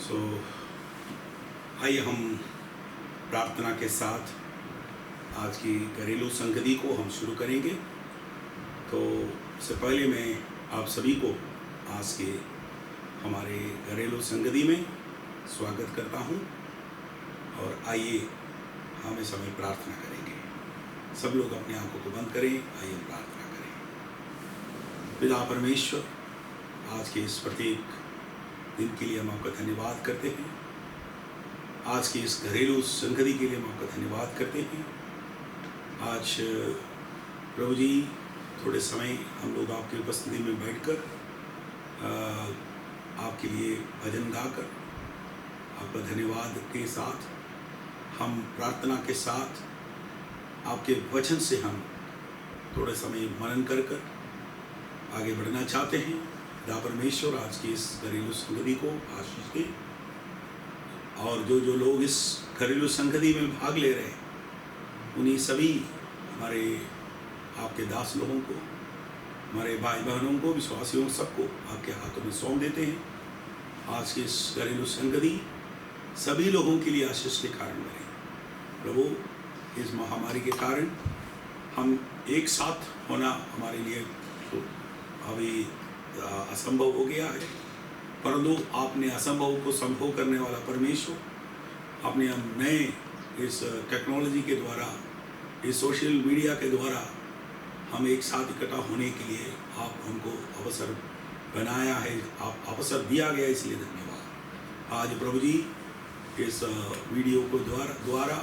सो आइए हम प्रार्थना के साथ आज की घरेलू संगति को हम शुरू करेंगे। तो इससे पहले मैं आप सभी को आज के हमारे घरेलू संगति में स्वागत करता हूं और आइए हम इस समय प्रार्थना करेंगे। सब लोग अपनी आंखों को बंद करें, आइए प्रार्थना करें। पिता परमेश्वर, आज के इस प्रत्येक दिन के लिए हम आपका धन्यवाद करते हैं। आज की इस घरेलू संगति के लिए हम आपका धन्यवाद करते हैं। आज प्रभु जी थोड़े समय हम लोग आपकी उपस्थिति में बैठकर आपके लिए भजन गाकर आपका धन्यवाद के साथ हम प्रार्थना के साथ आपके वचन से हम थोड़े समय मनन कर आगे बढ़ना चाहते हैं। खुदा परमेश्वर आज की इस घरेलू संगति को आशीष दे और जो लोग इस घरेलू संगति में भाग ले रहे हैं उन्हीं सभी हमारे आपके दास लोगों को, हमारे भाई बहनों को, विश्वासियों सबको आपके हाथों में सौंप देते हैं। आज की इस घरेलू संगति सभी लोगों के लिए आशीष के कारण बने। प्रभु, इस महामारी के कारण हम एक साथ होना हमारे लिए तो अभी असंभव हो गया है, परंतु आपने असंभव को संभव करने वाला परमेश्वर, आपने हम नए इस टेक्नोलॉजी के द्वारा, इस सोशल मीडिया के द्वारा हम एक साथ इकट्ठा होने के लिए आप हमको अवसर बनाया है, आप अवसर दिया गया, इसलिए धन्यवाद। आज प्रभु जी इस वीडियो को द्वारा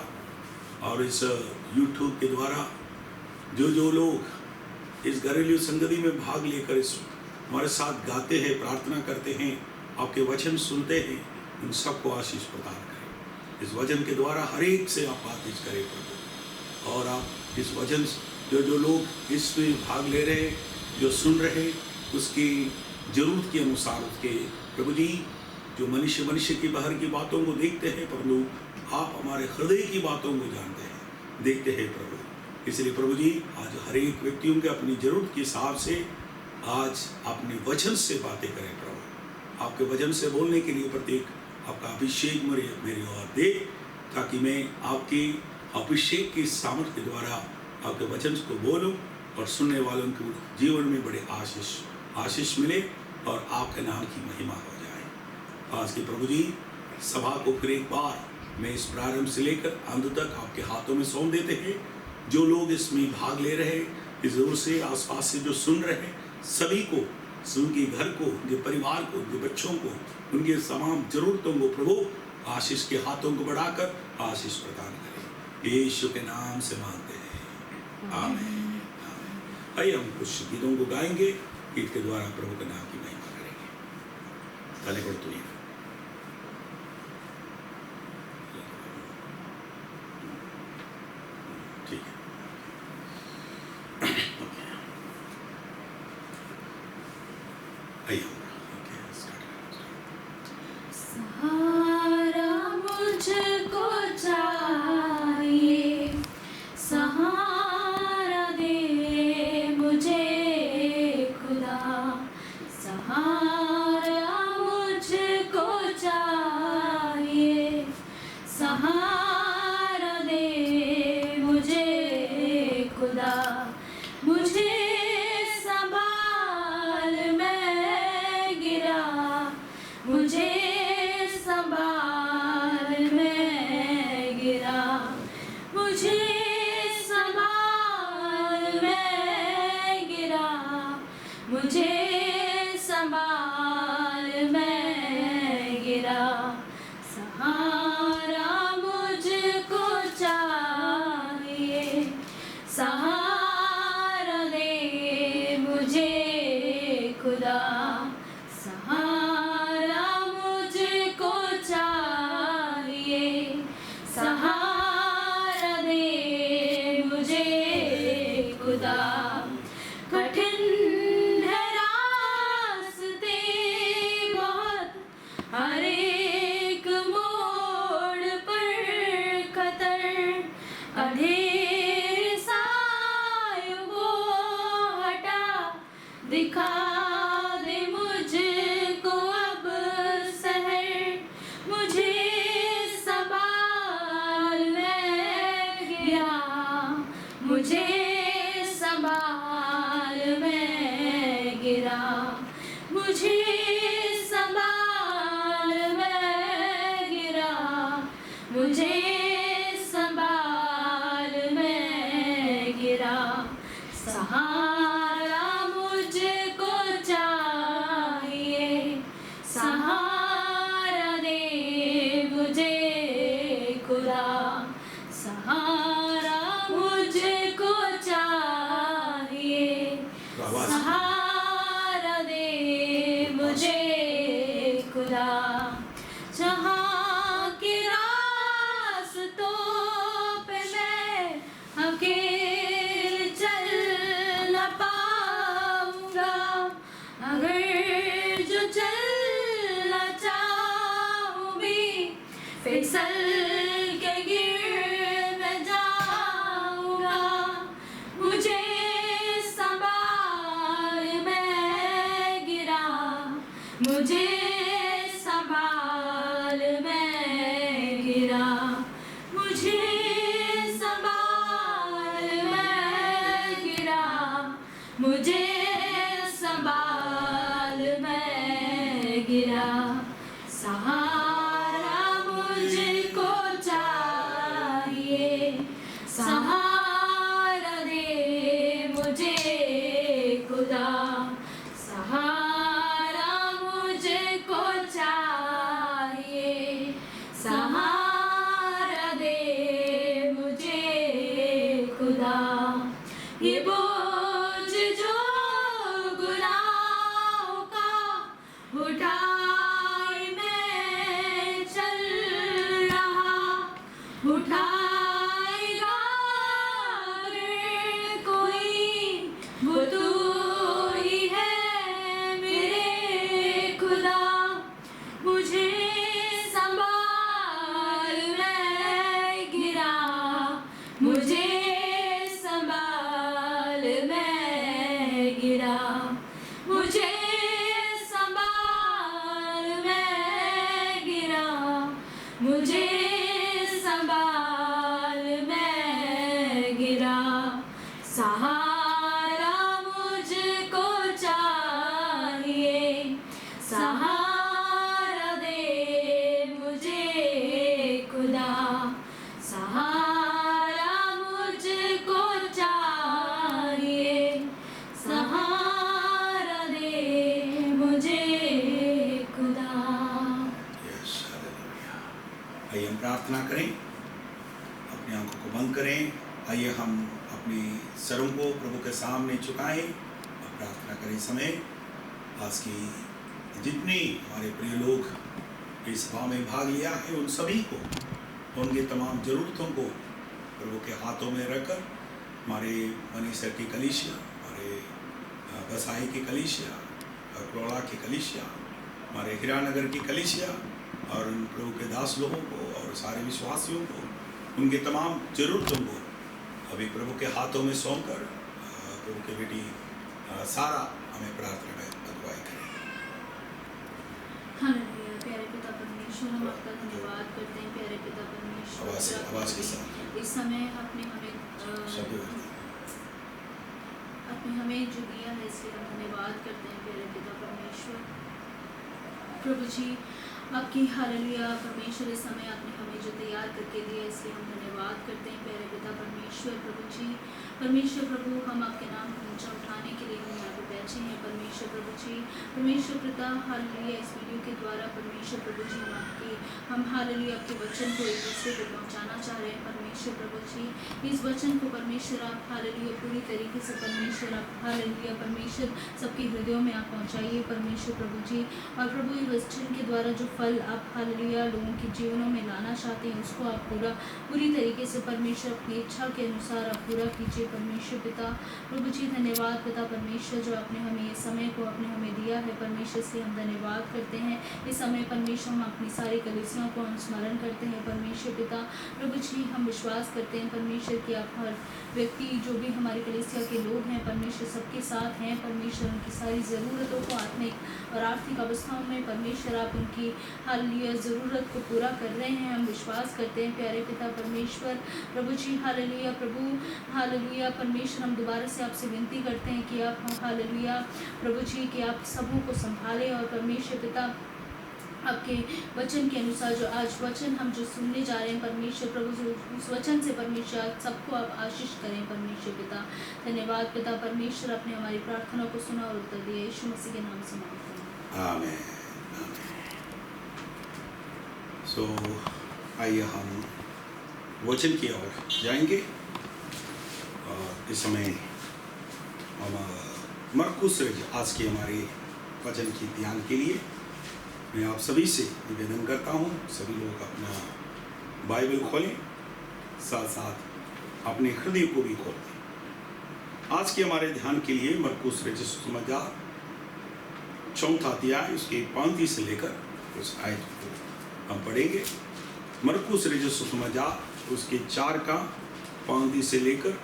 और इस यूट्यूब के द्वारा जो लोग इस घरेलू संगति में भाग लेकर इस हमारे साथ गाते हैं, प्रार्थना करते हैं, आपके वचन सुनते हैं, उन सबको आशीष प्रदान करें। इस वचन के द्वारा हर एक से आप बातचीत करें प्रभु, और आप इस वचन जो लोग इसमें भाग ले रहे, जो सुन रहे, उसकी जरूरत के अनुसार उसके प्रभु जी, जो मनुष्य की बाहर की बातों को देखते हैं, परंतु आप हमारे हृदय की बातों को जानते हैं, देखते हैं प्रभु। इसलिए प्रभु जी आज हर एक व्यक्तियों के अपनी जरूरत के हिसाब से आज अपने वचन से बातें करें प्रभु। आपके वचन से बोलने के लिए प्रत्येक आपका अभिषेक मेरी ओर दे, ताकि मैं आपके अभिषेक की सामर्थ्य के द्वारा आपके वचन को बोलूं और सुनने वालों के जीवन में बड़े आशीष मिले और आपके नाम की महिमा हो जाए। आज के प्रभु जी सभा को फिर एक बार मैं इस प्रारंभ से लेकर अंत तक आपके हाथों में सौंप देते हैं। जो लोग इसमें भाग ले रहे, इस दूर से आसपास से जो सुन रहे, सभी को, उनके घर को, उनके परिवार को, उनके बच्चों को, उनके तमाम जरूरतों को प्रभु आशीष के हाथों को बढ़ाकर आशीष प्रदान करें। यीशु के नाम से मांगते हैं, आमीन। आइए हम कुछ गीतों को गाएंगे, गीत के द्वारा प्रभु के नाम की महिमा करेंगे। ताली बजाओ तो ठीक है। सहारा मुझको चाहिए, सहारा दे मुझे खुदा, सहारा मुझको चाहिए, सहारा दे मुझे खुदा, मुझे संभाल मैं गिरा, मुझे संभाल मैं गिरा, मुझे संभाल मैं गिरा, मुझे संभाल मैं गिरा, सहारा मुझको चाहिए, सहारा दे मुझे खुदा, सहारा खुदा, जहाँ के रास्तों पे मैं अकेले चल न पाऊंगा, अगर जो चलना चाहूँ भी फिसल के गिर न जाऊंगा। मुझे संभाल, मैं गिरा, मुझे संभाल, मैं गिरा, मुझे संभाल, मैं गिरा, मुझे संभाल, मैं गिरा। सहारा मुझको चाहिए, सहारा दे मुझे खुदा, सहारा मुझको चाहिए, सहारा दे मुझे खुदा। ये बोझ जो गुनाहों का उठाए मैं चल रहा, उठाएगा अगर कोई, वो तू ही है मेरे खुदा। मुझे संभाल, मैं गिरा, मुझे संभाल, मैं गिरा, मुझे संभाल, मैं गिरा, मुझे संभाल, मैं गिरा। सहारा मुझको चाहिए, सहारा दे मुझे खुदा, सहारा मुझको चाहिए, सहारा दे मुझे खुदा। Yes, hallelujah. आइए हम प्रार्थना करें, अपनी आंखों को बंद करें। आइए हम अपनी सरों को प्रभु के सामने झुकाएं और प्रार्थना करें। इस समय आज की जितने हमारे प्रिय लोग इस सभा में भाग लिया है उन सभी को, उनके तमाम ज़रूरतों को प्रभु के हाथों में रखकर हमारे मनीसर की कलीसिया, हमारे बसाई की कलीसिया, क्रोड़ा की कलीसिया, हमारे हीरानगर की कलीसिया और उन प्रभु के दास लोगों को और सारे विश्वासियों को, उनके तमाम ज़रूरतों को अभी प्रभु के हाथों में सौंपकर प्रभु के बेटी सारा हमें प्रार्थना में अगुवाई करें। हालेलुया। प्यारे पिता परमेश्वर, हम आपका धन्यवाद करते हैं। प्यारे पिता परमेश्वर, आवाज़ के साथ इस समय आपने हमें जो दिया है इसलिए हम धन्यवाद करते हैं। प्यारे पिता परमेश्वर, प्रभु जी आपकी हालेलुया परमेश्वर, इस समय आपने हमें जो तैयार करके दिया इसलिए हम धन्यवाद करते हैं। प्यारे पिता परमेश्वर, प्रभु जी परमेश्वर प्रभु, हम आपके नाम को ऊंचा उठाने के लिए हम यहाँ पे बैठे हैं। परमेश्वर प्रभु जी, परमेश्वर पिता हालेलुया, इस वीडियो के द्वारा परमेश्वर प्रभु जी हम हालेलुया आपके वचन को एक दूसरे को पहुँचाना चाह रहे हैं। परमेश्वर प्रभु जी, इस वचन को परमेश्वर आप हालेलुया पूरी तरीके से परमेश्वर आप हालेलुया परमेश्वर सबके हृदयों में आप पहुँचाइए परमेश्वर प्रभु जी। और प्रभु इस वचन के द्वारा जो फल आप हालेलुया लोगों के जीवनों में लाना चाहते हैं उसको आप पूरी तरीके से परमेश्वर अपनी इच्छा के अनुसार आप पूरा कीजिए परमेश्वर पिता। प्रभु जी धन्यवाद पिता परमेश्वर, जो आपने हमें ये समय को आपने हमें दिया है परमेश्वर, से हम धन्यवाद करते हैं। इस समय परमेश्वर हम अपनी सारी कलीसियों को हम स्मरण करते हैं परमेश्वर पिता। प्रभु जी हम विश्वास करते हैं परमेश्वर कि आप हर व्यक्ति जो भी हमारे कलीसिया के लोग हैं परमेश्वर सबके साथ हैं परमेश्वर, उनकी सारी ज़रूरतों को आत्मिक और आर्थिक अवस्थाओं में परमेश्वर आप उनकी हालेलुया ज़रूरत को पूरा कर रहे हैं। हम विश्वास करते हैं प्यारे पिता परमेश्वर। प्रभु जी हालेलुया प्रभु हालेलुया परमेश्वर, हम दोबारा से आपसे विनती करते हैं कि आप हालेलुया प्रभु जी कि आप सबों को संभालें और परमेश्वर पिता आपके वचन के अनुसार जो आज वचन हम जो सुनने जा रहे हैं परमेश्वर प्रभु, उस वचन से परमेश्वर सबको आप आशीष करें परमेश्वर पिता। धन्यवाद पिता परमेश्वर, आपने हमारी प्रार्थना को सुना और उत्तर दिया, यीशु मसीह के नाम से मांगते हैं, आमीन। सो आइए हम वचन की ओर जाएंगे और इस समय हम मरकुस आज की हमारी वचन की ध्यान के लिए मैं आप सभी से निवेदन करता हूँ, सभी लोग अपना बाइबल खोलें, साथ साथ अपने हृदय को भी खोलें। आज के हमारे ध्यान के लिए मरकुस रचित सुसमाचार 4 अध्याय उसके 35 से लेकर उस आयत को हम पढ़ेंगे। मरकुस रचित सुसमाचार उसके 4 का 35 से लेकर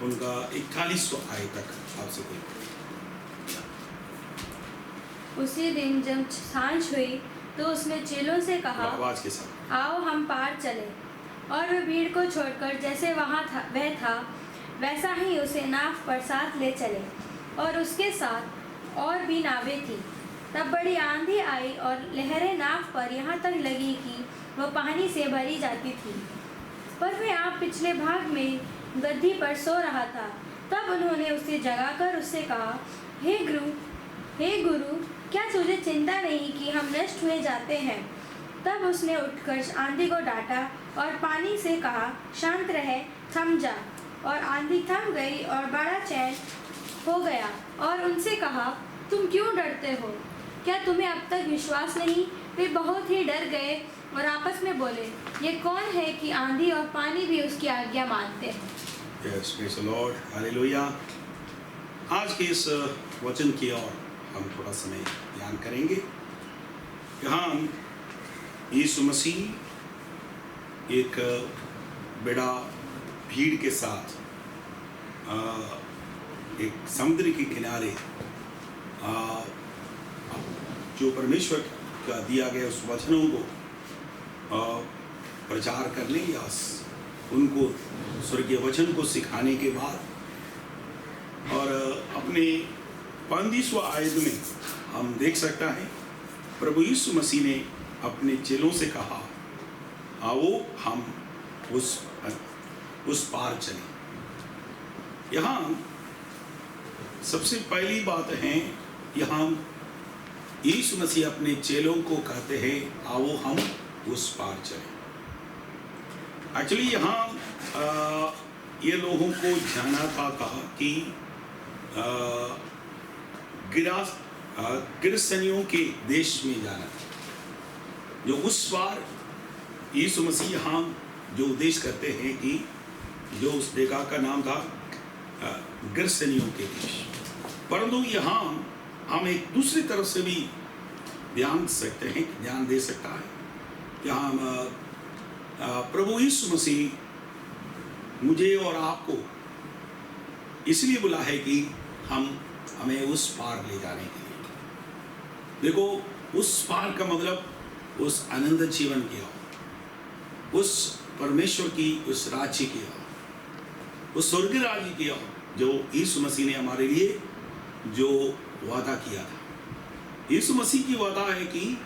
उनका 41वां आयत तक आपसे कोई। उसी दिन जब सांझ हुई तो उसने चेलों से कहा, आवाज के साथ, आओ हम पार चले। और वह भीड़ को छोड़कर जैसे वह था वैसा ही उसे नाव पर साथ ले चले, और उसके साथ और भी नावें थीं। तब बड़ी आंधी आई और लहरें नाव पर यहाँ तक लगी कि वह पानी से भरी जाती थी। पर वह आप पिछले भाग में गद्दी पर सो रहा था। तब उन्होंने उसे जगाकर उससे कहा, हे गुरु, क्या तुझे चिंता नहीं कि हम नष्ट हुए जाते हैं? तब उसने उठकर आंधी को डांटा और पानी से कहा, शांत रहे, थम जा। और आंधी थम गई और बड़ा चैन हो गया। और उनसे कहा, तुम क्यों डरते हो? क्या तुम्हें अब तक विश्वास नहीं? वे बहुत ही डर गए और आपस में बोले, ये कौन है कि आंधी और पानी भी उसकी आज्ञा मानते हैं? Yes, praise the Lord, hallelujah. आज के इस वचन की ओर हम थोड़ा समय ध्यान करेंगे। यहाँ यीशु मसीह एक बड़ा भीड़ के साथ एक समुद्र के किनारे जो परमेश्वर का दिया गया उस वचनों को प्रचार करने या उनको स्वर्गीय वचन को सिखाने के बाद और अपने 35वां आयत में हम देख सकता है प्रभु यीशु मसीह ने अपने चेलों से कहा, आओ हम उस पार चलें। यहाँ सबसे पहली बात है, यहाँ यीशु मसीह अपने चेलों को कहते हैं, आओ हम उस पार चलें। एक्चुअली यहाँ ये लोगों को जाना था कि गिरसनियों के देश में जाना था। जो उस बार यीशु मसीह यहाँ जो उद्देश्य करते हैं कि जो उस जगह का नाम था गिरसनियों के देश। परंतु यहाँ हम एक दूसरी तरफ से भी ध्यान दे सकता है। यहाँ प्रभु यीशु मसीह मुझे और आपको इसलिए बुला है कि हमें उस पार ले जाने के लिए। देखो, उस पार का मतलब उस आनंद जीवन की ओर, उस परमेश्वर की उस राज्य की ओर, उस स्वर्गीय राज्य की ओर जो यीशु मसीह ने हमारे लिए जो वादा किया था। यीशु मसीह की वादा है कि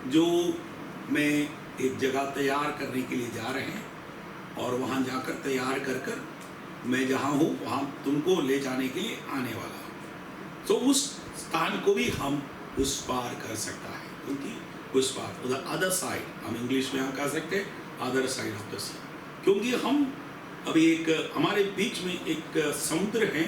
जो मैं एक जगह तैयार करने के लिए जा रहे हैं और वहाँ जाकर तैयार कर मैं जहाँ हूँ वहाँ तुमको ले जाने के लिए आने वाला हूँ। तो उस स्थान को भी हम उस पार कर सकता है, क्योंकि उस पार उधर अदर साइड, हम इंग्लिश में हम कह सकते हैं अदर साइड ऑफ द सी, क्योंकि हम अभी एक हमारे बीच में एक समुद्र है,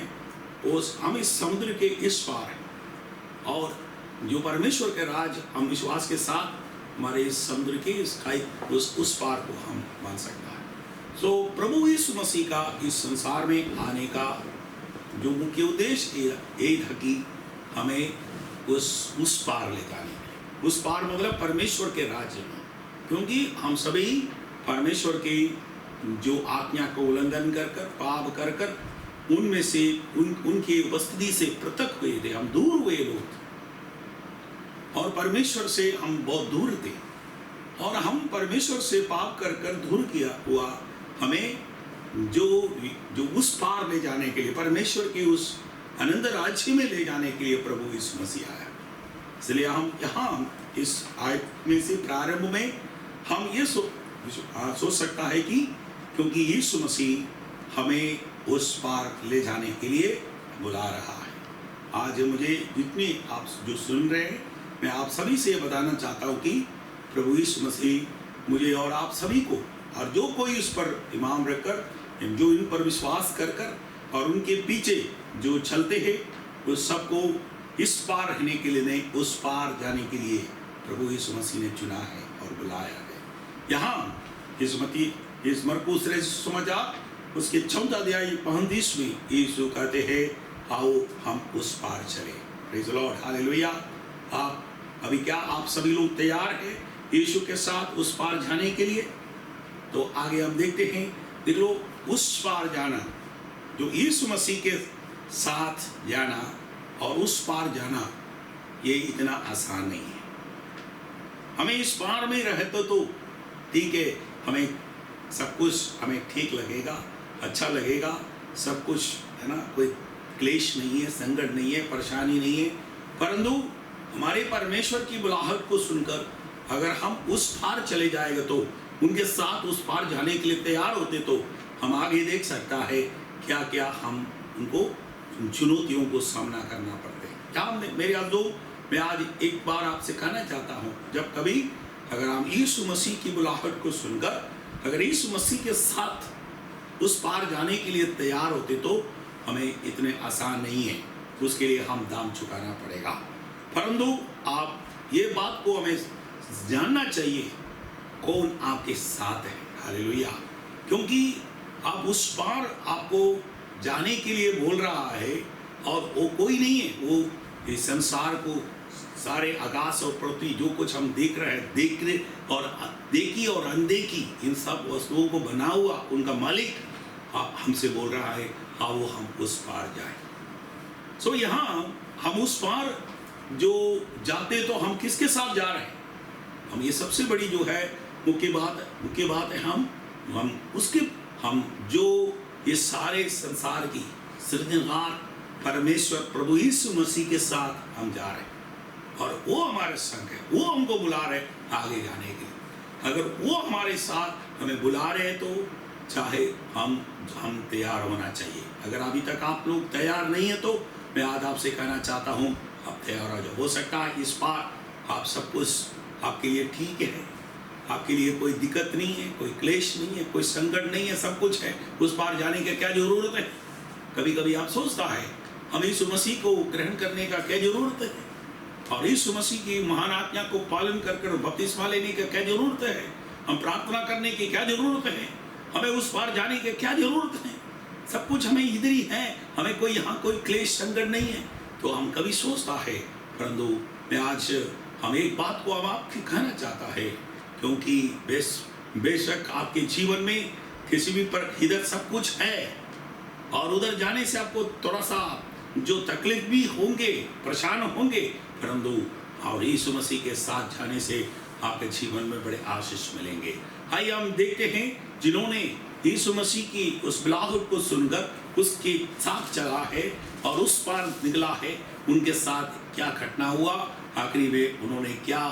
हम इस समुद्र के इस पार हैं और जो परमेश्वर के राज हम विश्वास के साथ हमारे इस समुद्र के उस पार को हम मान सकता है। तो प्रभु यीशु मसीह का इस संसार में आने का जो मुख्य उद्देश्य ये था कि हमें उस पार ले जाने, उस पार मतलब परमेश्वर के राज्य में, क्योंकि हम सभी परमेश्वर के जो आज्ञा को उल्लंघन कर पाप कर उनमें से उनकी उपस्थिति से पृथक हुए थे, हम दूर हुए लोग थे और परमेश्वर से हम बहुत दूर थे और हम परमेश्वर से पाप कर दूर किया हुआ हमें जो उस पार ले जाने के लिए, परमेश्वर की उस आनंद राज्य में ले जाने के लिए प्रभु यीशु मसीह आया। इसलिए हम यहाँ इस आयत में से प्रारंभ में हम ये सोच सकता है कि क्योंकि यीशु मसीह हमें उस पार ले जाने के लिए बुला रहा है। आज मुझे जितने आप जो सुन रहे हैं, मैं आप सभी से बताना चाहता हूँ कि प्रभु यीशु मसीह मुझे और आप सभी को, और जो कोई उस पर ईमान रखकर, जो इन पर विश्वास कर और उनके पीछे जो चलते हैं, उस सबको इस पार रहने के लिए नहीं, उस पार जाने के लिए प्रभु यीशु मसीह ने चुना है और बुलाया है। यहाँ इस मरकुस समाचार उसके 14 अध्याय 35 में यीशु कहते हैं आओ हम उस पार चले। Praise the Lord, hallelujah. आप अभी क्या आप सभी लोग तैयार हैं यीशु के साथ उस पार जाने के लिए? तो आगे हम देखते हैं, देख लो, उस पार जाना, जो यीशु मसीह के साथ जाना और उस पार जाना, ये इतना आसान नहीं है। हमें इस पार में रहते तो ठीक है, हमें सब कुछ हमें ठीक लगेगा, अच्छा लगेगा, सब कुछ है ना, कोई क्लेश नहीं है, संकट नहीं है, परेशानी नहीं है। परंतु हमारे परमेश्वर की बुलाहट को सुनकर अगर हम उस पार चले जाएंगे तो उनके साथ उस पार जाने के लिए तैयार होते तो हम आगे देख सकता है क्या क्या हम उनको चुनौतियों को सामना करना पड़ते हैं। क्या मेरे दोस्त, मैं आज एक बार आपसे कहना चाहता हूँ, जब कभी अगर हम यीशु मसीह की बुलाहट को सुनकर अगर यीशु मसीह के साथ उस पार जाने के लिए तैयार होते तो हमें इतने आसान नहीं है, उसके लिए हम दाम चुकाना पड़ेगा। परंतु आप ये बात को हमें जानना चाहिए कौन आपके साथ है, हालेलुया। क्योंकि आप उस पार आपको जाने के लिए बोल रहा है और वो कोई नहीं है, वो इस संसार को सारे आकाश और पृथ्वी जो कुछ हम देख रहे हैं, देखने और देखी और अनदेखी इन सब वस्तुओं को बना हुआ उनका मालिक आप हमसे बोल रहा है आओ हम उस पार जाएं। सो यहाँ हम उस पार जो जाते तो हम किसके साथ जा रहे हैं? हम ये सबसे बड़ी जो है मुख्य बात है, हम जो ये सारे संसार की सृजनहार परमेश्वर प्रभु यीशु मसीह के साथ हम जा रहे हैं और वो हमारे संग है, वो हमको बुला रहे आगे जाने के लिए। अगर वो हमारे साथ हमें बुला रहे हैं तो चाहे हम तैयार होना चाहिए। अगर अभी तक आप लोग तैयार नहीं है तो मैं आज आपसे कहना चाहता हूँ आप तैयार हो जाओ। हो सकता है इस बार आप सब कुछ आपके लिए ठीक है, आपके लिए कोई दिक्कत नहीं है, कोई क्लेश नहीं है, कोई संकट नहीं है, सब कुछ है। उस पार जाने की क्या जरूरत है? कभी कभी आप सोचता है हमें यीशु मसीह को ग्रहण करने का क्या जरूरत है और यीशु मसीह की महान आज्ञा को पालन कर बपतिस्मा लेने का क्या जरूरत है, हम प्रार्थना करने की क्या जरूरत है, हमें उस पार जाने की क्या जरूरत है? सब कुछ हमें इधर ही है, हमें कोई यहाँ कोई क्लेश संकट नहीं है। तो हम कभी सोचता है, परंतु मैं आज हम एक बात को अब आपको कहना चाहता है, क्योंकि बेशक आपके जीवन में किसी भी पर इधर सब कुछ है और उधर जाने से आपको थोड़ा सा जो तकलीफ भी होंगे, परेशान होंगे, परंतु और यीशु मसीह के साथ जाने से आपके जीवन में बड़े आशीष मिलेंगे। आइए हम देखते हैं जिन्होंने यीशु मसीह की उस बुलाहट को सुनकर उसके साथ चला है और उस पार निकला है, उनके साथ क्या घटना हुआ, आखिरी में उन्होंने क्या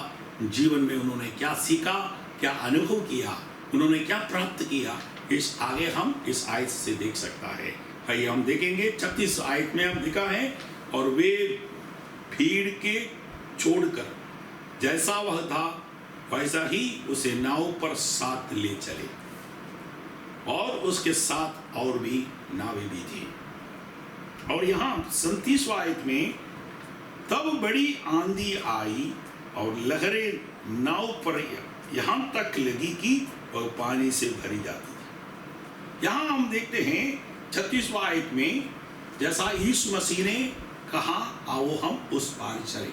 जीवन में उन्होंने क्या सीखा, क्या अनुभव किया, उन्होंने क्या प्राप्त किया, इस आगे हम इस आयत से देख सकता है। आइए हम देखेंगे 36 आयत में हम लिखा है, और वे भीड़ के छोड़कर जैसा वह था वैसा ही उसे नाव पर साथ ले चले और उसके साथ और भी नावें भी थी। और यहाँ 37 आयत में तब बड़ी आंधी आई और लहरें नाव पर यहाँ तक लगी कि वह पानी से भरी जाती थी। यहाँ हम देखते हैं 36 आयत में जैसा यीशु मसीह ने कहा आओ हम उस पार चले,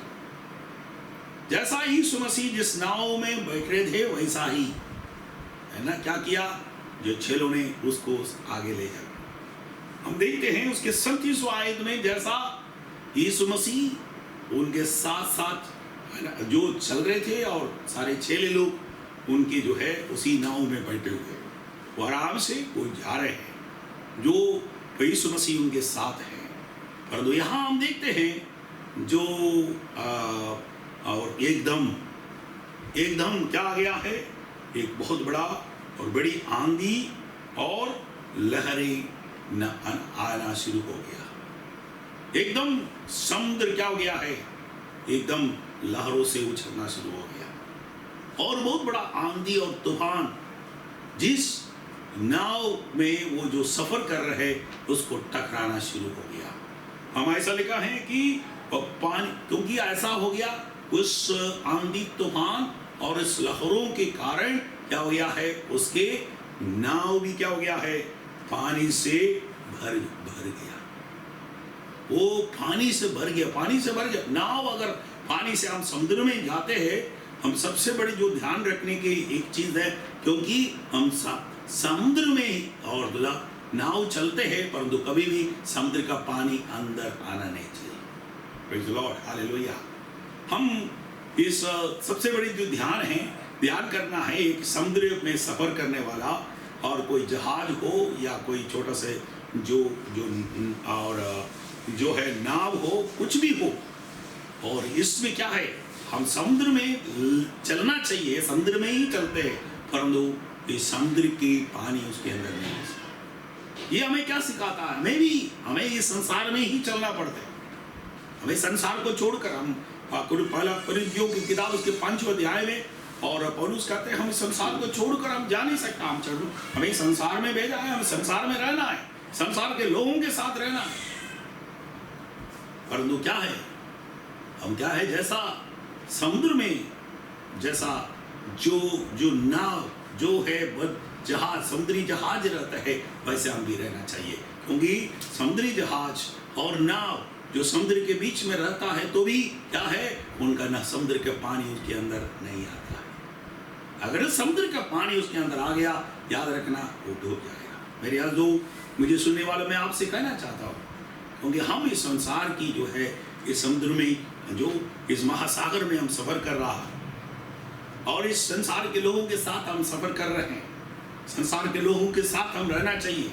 जैसा यीशु मसीह जिस नाव में बैठे थे वैसा ही है ना क्या किया, जो चेलों ने उसको आगे ले जाया। हम देखते हैं उसके 37 आयत में जैसा यीशु मसीह उनके साथ साथ है ना जो चल रहे थे और सारे चेले लोग उनके जो है उसी नाव में बैठे हुए, वो आराम से वो जा रहे हैं, जो यीशु मसीह उनके साथ है। परंतु यहाँ हम देखते हैं जो और एकदम क्या आ गया है, एक बहुत बड़ा और बड़ी आंधी और लहरें आना शुरू हो गया। एकदम समुद्र क्या हो गया है, एकदम लहरों से उछलना शुरू हो गया और बहुत बड़ा आंधी और तूफान जिस नाव में वो जो सफर कर रहे उसको टकराना शुरू हो गया। हम ऐसा लिखा है कि पानी, क्योंकि ऐसा हो गया उस आंधी तूफान और इस लहरों के कारण क्या हो गया है, उसके नाव भी क्या हो गया है, पानी से भर गया। वो पानी से भर गया। नाव अगर पानी से हम समुद्र में जाते हैं, हम सबसे बड़ी जो ध्यान रखने की एक चीज है, क्योंकि हम समुद्र में और नाव चलते हैं, परंतु कभी भी समुद्र का पानी अंदर आना नहीं चाहिए। Praise the Lord, hallelujah. हम इस सबसे बड़ी जो ध्यान करना है, एक समुद्र में सफर करने वाला और कोई जहाज हो या कोई छोटा से जो है नाव हो, कुछ भी हो, और इसमें क्या है, हम समुद्र में चलना चाहिए, समुद्र में ही चलते हैं, परंतु इस समुद्र की पानी उसके अंदर नहीं है। ये हमें क्या सिखाता है? हमें इस संसार में ही चलना पड़ता है। हमें संसार को छोड़कर हम पहला कोरिन्थियों की किताब उसके 5वें अध्याय में, और पौलुस कहते हैं हम इस संसार को छोड़कर हम जा नहीं सकता। हमें संसार में भेजा है, हमें संसार में रहना है, संसार के लोगों के साथ रहना है, परंतु क्या है, हम क्या है, जैसा समुद्र में जैसा जो नाव जो है जहाज, समुद्री जहाज रहता है, वैसे हम भी रहना चाहिए। क्योंकि समुद्री जहाज और नाव जो समुद्र के बीच में रहता है, तो भी क्या है, उनका ना समुद्र का पानी उसके अंदर नहीं आता है। अगर समुद्र का पानी उसके अंदर आ गया, याद रखना, वो डूब जाएगा। मेरे यार, जो मुझे सुनने वालों, मैं आपसे कहना चाहता हूँ, क्योंकि हम इस संसार की जो है, इस समुद्र में, जो इस महासागर में हम सफर कर रहा है, और इस संसार के लोगों के साथ हम सफर कर रहे हैं, संसार के लोगों के साथ हम रहना चाहिए,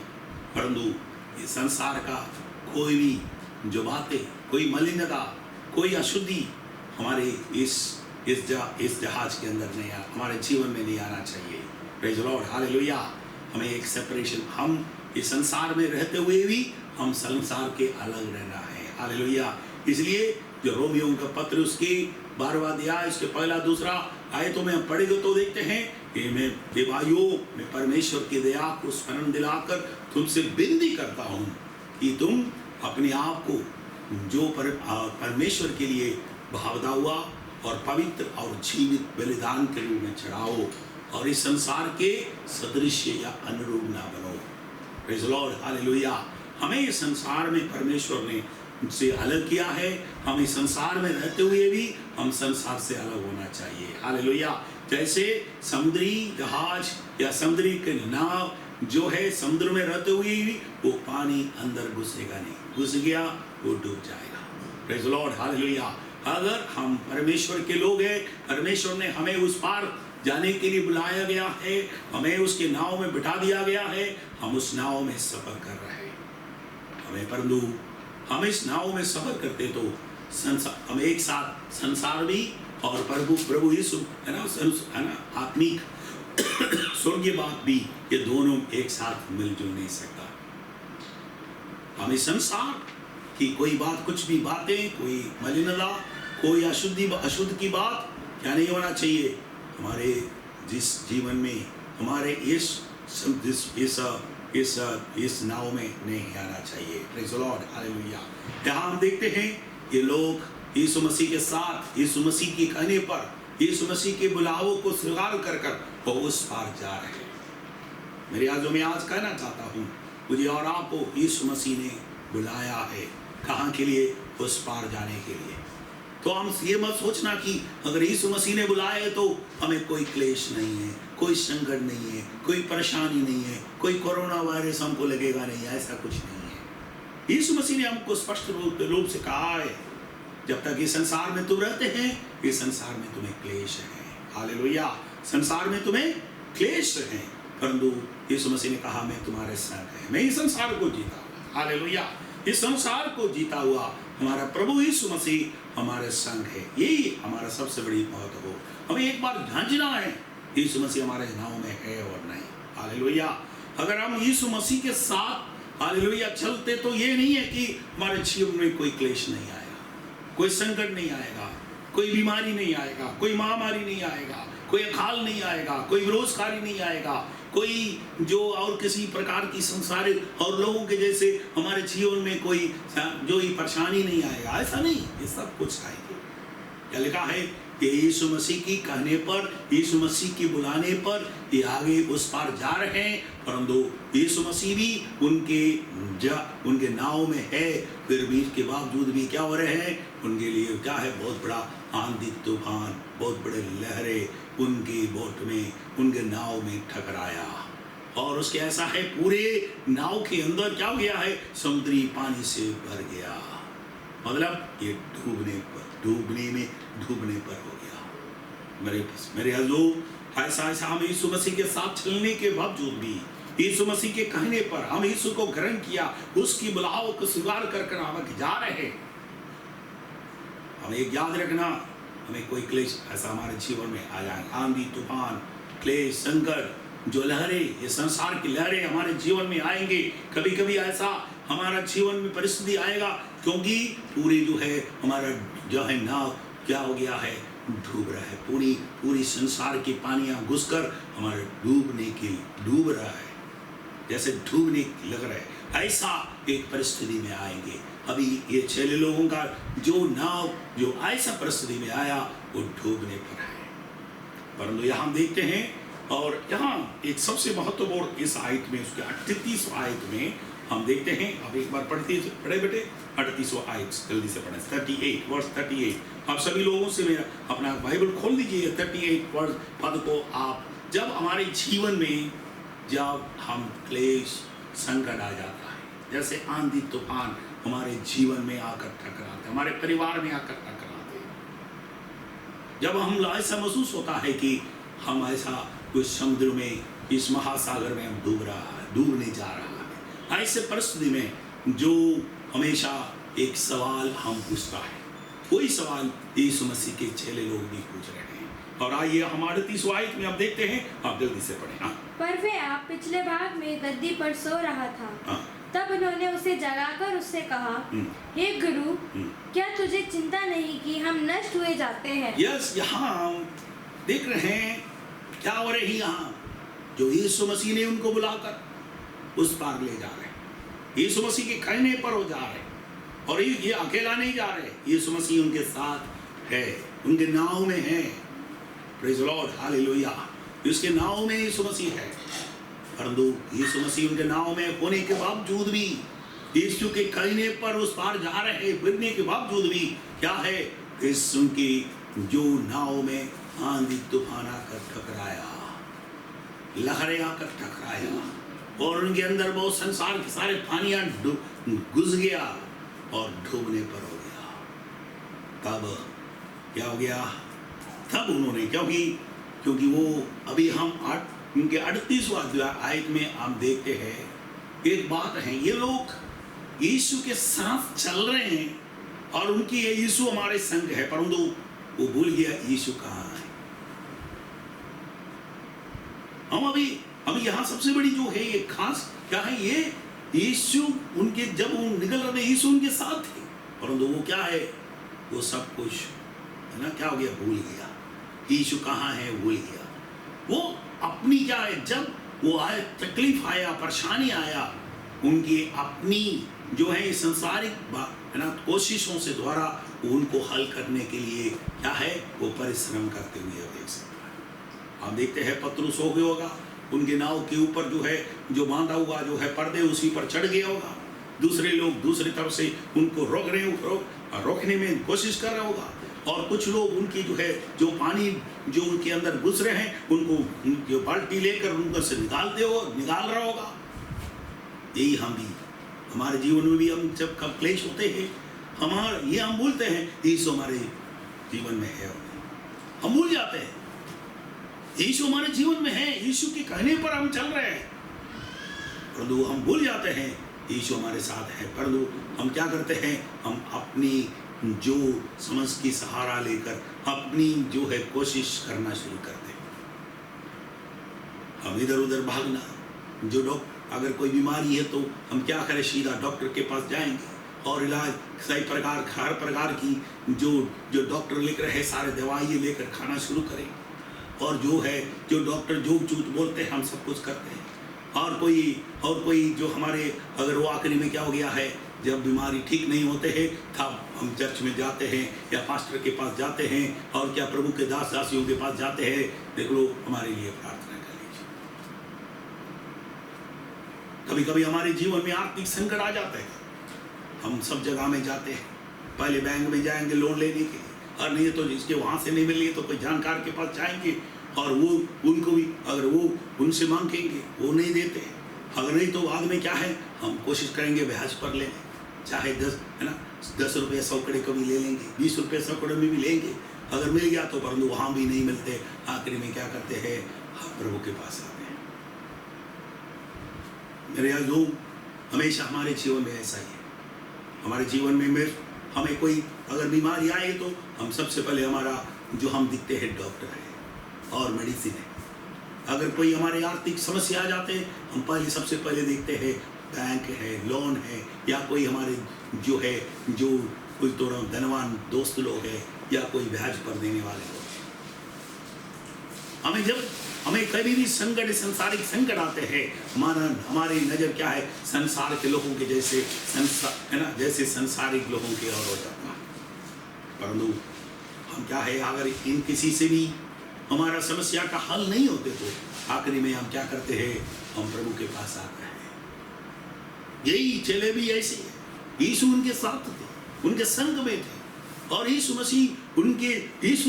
परंतु इस संसार का कोई भी जो बातें, कोई मलिनता, कोई अशुद्धि हमारे इस जहाज के अंदर नहीं हमारे जीवन में नहीं आना चाहिए। Praise the Lord, hallelujah. हमें एक सेपरेशन, हम इस संसार में रहते हुए भी हम संसार के अलग रहना है, हालेलुया। इसलिए जो रोमियों का पत्र उसके 12वां अध्याय उसके 1-2 आयतों में हम पढ़ेंगे तो देखते हैं कि मैं परमेश्वर की दया को स्मरण दिलाकर तुमसे विनती करता हूँ कि तुम अपने आप को जो परमेश्वर के लिए भावदा हुआ और पवित्र और जीवित बलिदान के रूप में चढ़ाओ, और इस संसार के सदृश्य या अनुरूप ना बनो। Praise the Lord, hallelujah. हमें इस संसार में परमेश्वर ने से अलग किया है, हम इस संसार में रहते हुए भी हम संसार से अलग होना चाहिए, हालेलुया। जैसे समुद्री जहाज या समुद्री के नाव जो है, समुद्र में रहते हुए भी वो पानी अंदर घुसेगा नहीं, घुस गया वो डूब जाएगा। Praise the Lord, hallelujah. अगर हम परमेश्वर के लोग हैं, परमेश्वर ने हमें उस पार जाने के लिए बुलाया गया है, हमें उसके नाव में बिठा दिया गया है, हम उस नाव में सफर कर रहे हैं। हमें परंतु हम इस नाव में सफर करते तो हम एक साथ संसार भी और प्रभु यीशु है ना, आत्मिक स्वर्गीय बात भी, ये दोनों एक साथ मिलजुल नहीं सकता। हम इस संसार की कोई बात, कुछ भी बातें, कोई मलिनता, कोई अशुद्ध की बात क्या नहीं होना चाहिए हमारे जिस जीवन में, हमारे इस नाव में नहीं आना चाहिए। Praise the Lord, hallelujah. यहाँ हम देखते हैं ये लोग यीशु मसीह के साथ, यीशु मसीह के कहने पर, यीशु मसीह के बुलावों को स्वीकार कर वो उस पार जा रहे हैं। मेरे आज मैं आज कहना चाहता हूँ, मुझे और आपको यीशु मसीह ने बुलाया है, कहाँ के लिए? उस पार जाने के लिए। तो हम ये मत सोचना कि अगर यीशु मसीह ने बुलाया है तो हमें कोई क्लेश नहीं है, कोई संकट नहीं है, कोई परेशानी नहीं है, कोई कोरोना वायरस हमको लगेगा नहीं, ऐसा कुछ नहीं है। यीशु मसीह ने हमको स्पष्ट रूप से कहा है, जब तक इस संसार में तुम रहते हैं, इस संसार में तुम्हें क्लेश है, हालेलुया। संसार में तुम्हें क्लेश है, परंतु यीशु मसीह ने कहा मैं तुम्हारे संग है, मैं इस संसार को जीता हुआ, हालेलुया। इस संसार को जीता हुआ हमारा प्रभु यीशु मसीह हमारे संग है। यही हमारा सबसे बड़ी बात हो। हमें एक बार जांचना है यीशु मसीह हमारे नाव में है और नहीं, हालेलुया। अगर हम यीशु मसीह के साथ हालेलुया चलते तो ये नहीं है कि हमारे जीवन में कोई क्लेश नहीं आएगा, कोई संकट नहीं आएगा, कोई बीमारी नहीं आएगा, कोई महामारी नहीं आएगा, कोई अकाल नहीं आएगा, कोई बेरोजगारी नहीं आएगा, कोई जो और किसी प्रकार की संसारिक और लोगों के जैसे हमारे जीवन में कोई जो ही परेशानी नहीं आएगा, ऐसा नहीं। ये सब कुछ आएगी। क्या लिखा है कि यीशु मसीह की कहने पर, यीशु मसीह की बुलाने पर ये आगे उस पार जा रहे हैं, परंतु यीशु मसीह भी उनके नाव में है, फिर भी इसके बावजूद भी क्या हो रहे हैं, उनके लिए क्या है, बहुत बड़ा आंधी तूफान, बहुत बड़े लहरें उनकी बोट में, उनके नाव में टकराया। और उसके ऐसा है पूरे नाव के अंदर क्या हो गया है, समुद्री पानी से भर गया, मतलब ये डूबने पर हो गया। मेरे हजूर ऐसा हम यीशु मसीह के साथ चलने के बावजूद भी, यीशु मसीह के कहने पर हम यीशु को ग्रहण किया, उसकी बुलाव को स्वीकार कर हम जा रहे। हमें एक याद रखना, हमें कोई क्लेश ऐसा हमारे जीवन में आ जाए, आंधी तूफान, क्लेश, संकट, जो लहरें, ये संसार की लहरें हमारे जीवन में आएंगे। कभी कभी ऐसा हमारा जीवन में परिस्थिति आएगा, क्योंकि पूरी जो है हमारा जो है नाव क्या हो गया है, डूब रहा है, पूरी संसार की पानियां घुसकर हमारे डूब रहा है, जैसे डूबने लग रहा है, ऐसा एक परिस्थिति में आएंगे। अभी ये 6 लोगों का जो नाव जो ऐसा परिस्थिति में आया वो डूबने पर है। परंतु यहाँ हम देखते हैं, और यहाँ एक सबसे महत्वपूर्ण इस आयत में, उसके 38 आयत में हम देखते हैं, अब एक बार पढ़े बेटे 38वां आयत जल्दी से पढ़े, 38 वर्ष 38। आप सभी लोगों से मेरा अपना बाइबल खोल दीजिए 38 वर्ष पद को। आप जब हमारे जीवन में जब हम क्लेश संकट आ जाता है, जैसे आंधी तूफान हमारे जीवन में आकर टकराते, हमारे परिवार में आकर टकराते, जब हम ऐसा महसूस होता है कि हम ऐसा कुछ समुद्र में, इस महासागर में हम डूबने जा रहा है, ऐसे परिस्थिति में जो हमेशा एक सवाल हम पूछता है, कोई सवाल यीशु मसीह के 6 लोग भी पूछ रहे हैं। और आइए हम 38 आयत में आप देखते हैं, आप जल्दी से पढ़ें। हाँ। पर वे आप पिछले भाग में गद्दी पर सो रहा था। हाँ। तब उन्होंने उसे जगाकर उससे कहा, हे गुरु, क्या तुझे चिंता नहीं कि हम नष्ट हुए जाते हैं? यस, यहाँ हम देख रहे हैं क्या हो रही, यहाँ जो यीशु मसीह ने उनको बुलाकर उस पार ले जा रहे हैं, यीशु मसीह के कहने पर वो जा रहे हैं, और ये अकेला नहीं जा रहे, यीशु मसीह उनके साथ है, उनके नाव में है। Praise the Lord, hallelujah. उसके नाव में यीशु मसीह है, परंतु यीशु मसीह उनके नाव में होने के बावजूद भी, यीशु के कहने पर उस पार जा रहे फिरने के बावजूद भी क्या है, इस उनकी जो नाव में आंधी तूफान आकर टकराया, लहरें आकर टकराया, और उनके अंदर बहुत संसार के सारे पानियां घुस गया और डूबने पर हो गया। तब क्या हो गया, तब उन्होंने, क्योंकि वो अभी हम उनके 38वां आयत में हम देखते हैं एक बात है, ये लोग यीशु के साथ चल रहे हैं और उनकी ये यीशु हमारे संग है, परंतु वो भूल गया यीशु कहाँ है। हम अभी यहाँ सबसे बड़ी जो है ये खास क्या है, ये यीशु उनके जब वो निकल रहे थे, यीशु उनके साथ थे, परंतु वो क्या है, वो सब कुछ है ना, क्या हो गया, भूल गया यीशु कहाँ है, भूल गया। वो अपनी क्या है, जब वो आए, तकलीफ आया, परेशानी आया, उनकी अपनी जो है संसारिक है ना कोशिशों से द्वारा उनको हल करने के लिए क्या है, वो परिश्रम करते हुए देख सकते हैं। हम देखते हैं पतरस हो गया होगा, उनके नाव के ऊपर जो है जो बांधा हुआ जो है पर्दे, उसी पर चढ़ गया होगा, दूसरे लोग दूसरी तरफ से उनको रोकने में कोशिश कर रहा होगा, और कुछ लोग उनकी जो है जो पानी जो उनके अंदर घुस रहे हैं उनको जो बाल्टी लेकर उनको से निकाल रहा होगा। यही हम भी हमारे जीवन में भी, हम जब कब क्लेश होते हैं, हम बोलते हैं यीशु हमारे जीवन में है, हम भूल जाते हैं यीशु हमारे जीवन में है, यीशु के कहने पर हम चल रहे हैं, परंतु हम भूल जाते हैं यीशु हमारे साथ है। परंतु हम क्या करते हैं, हम अपनी जो समझ की सहारा लेकर अपनी जो है कोशिश करना शुरू करते हैं, हम इधर उधर भागना, जो अगर कोई बीमारी है तो हम क्या करें, सीधा डॉक्टर के पास जाएंगे और इलाज सही प्रकार हर प्रकार की जो डॉक्टर लिख रहे हैं सारे दवाइयाँ लेकर खाना शुरू करें, और जो है जो डॉक्टर जो झूठ बोलते हैं हम सब कुछ करते हैं। और कोई जो हमारे अगर वो आखिरी में क्या हो गया है जब बीमारी ठीक नहीं होते हैं तब हम चर्च में जाते हैं या पास्टर के पास जाते हैं और क्या प्रभु के दास दासियों के पास जाते हैं, देख लो हमारे लिए प्रार्थना कर लीजिए। कभी कभी हमारे जीवन में आर्थिक संकट आ जाता है, हम सब जगह में जाते हैं, पहले बैंक में जाएंगे लोन लेने के लिए, और नहीं तो जिसके वहाँ से नहीं मिली तो कोई जानकार के पास जाएंगे और वो उनको भी अगर वो उनसे मांगेंगे वो नहीं देते, अगर नहीं तो बाद में क्या है हम कोशिश करेंगे ब्याज पर लें, चाहे 10 है ना 10 रुपये सौकड़े को भी ले लेंगे, 20 रुपये सौकड़े में भी लेंगे, अगर मिल गया तो परंतु वहाँ भी नहीं मिलते, आखिर में क्या करते हैं हम प्रभु के पास आते हैं। मेरे यार हमेशा हमारे जीवन में ऐसा ही है, हमारे जीवन में हमें कोई अगर बीमारी आए तो हम सबसे पहले हमारा जो हम दिखते हैं डॉक्टर है और मेडिसिन है, अगर कोई हमारे आर्थिक समस्या आ जाते हैं हम पहले सबसे पहले देखते हैं बैंक है, लोन है, या कोई हमारे जो है जो कोई थोड़ा धनवान दोस्त लोग है या कोई ब्याज पर देने वाले लोग। हमें कभी भी संकट संसारिक संकट आते हैं हमारी नजर क्या है संसार के लोगों के जैसे है ना, जैसे संसारिक लोगों की ओर हो जाता है, परंतु हम क्या है अगर इन किसी से भी हमारा समस्या का हल नहीं होते तो आखिरी में हम क्या करते हैं हम प्रभु के पास आते हैं। यही चेले भी ऐसे है, यीशु उनके साथ थे, उनके संग में थे और यीशु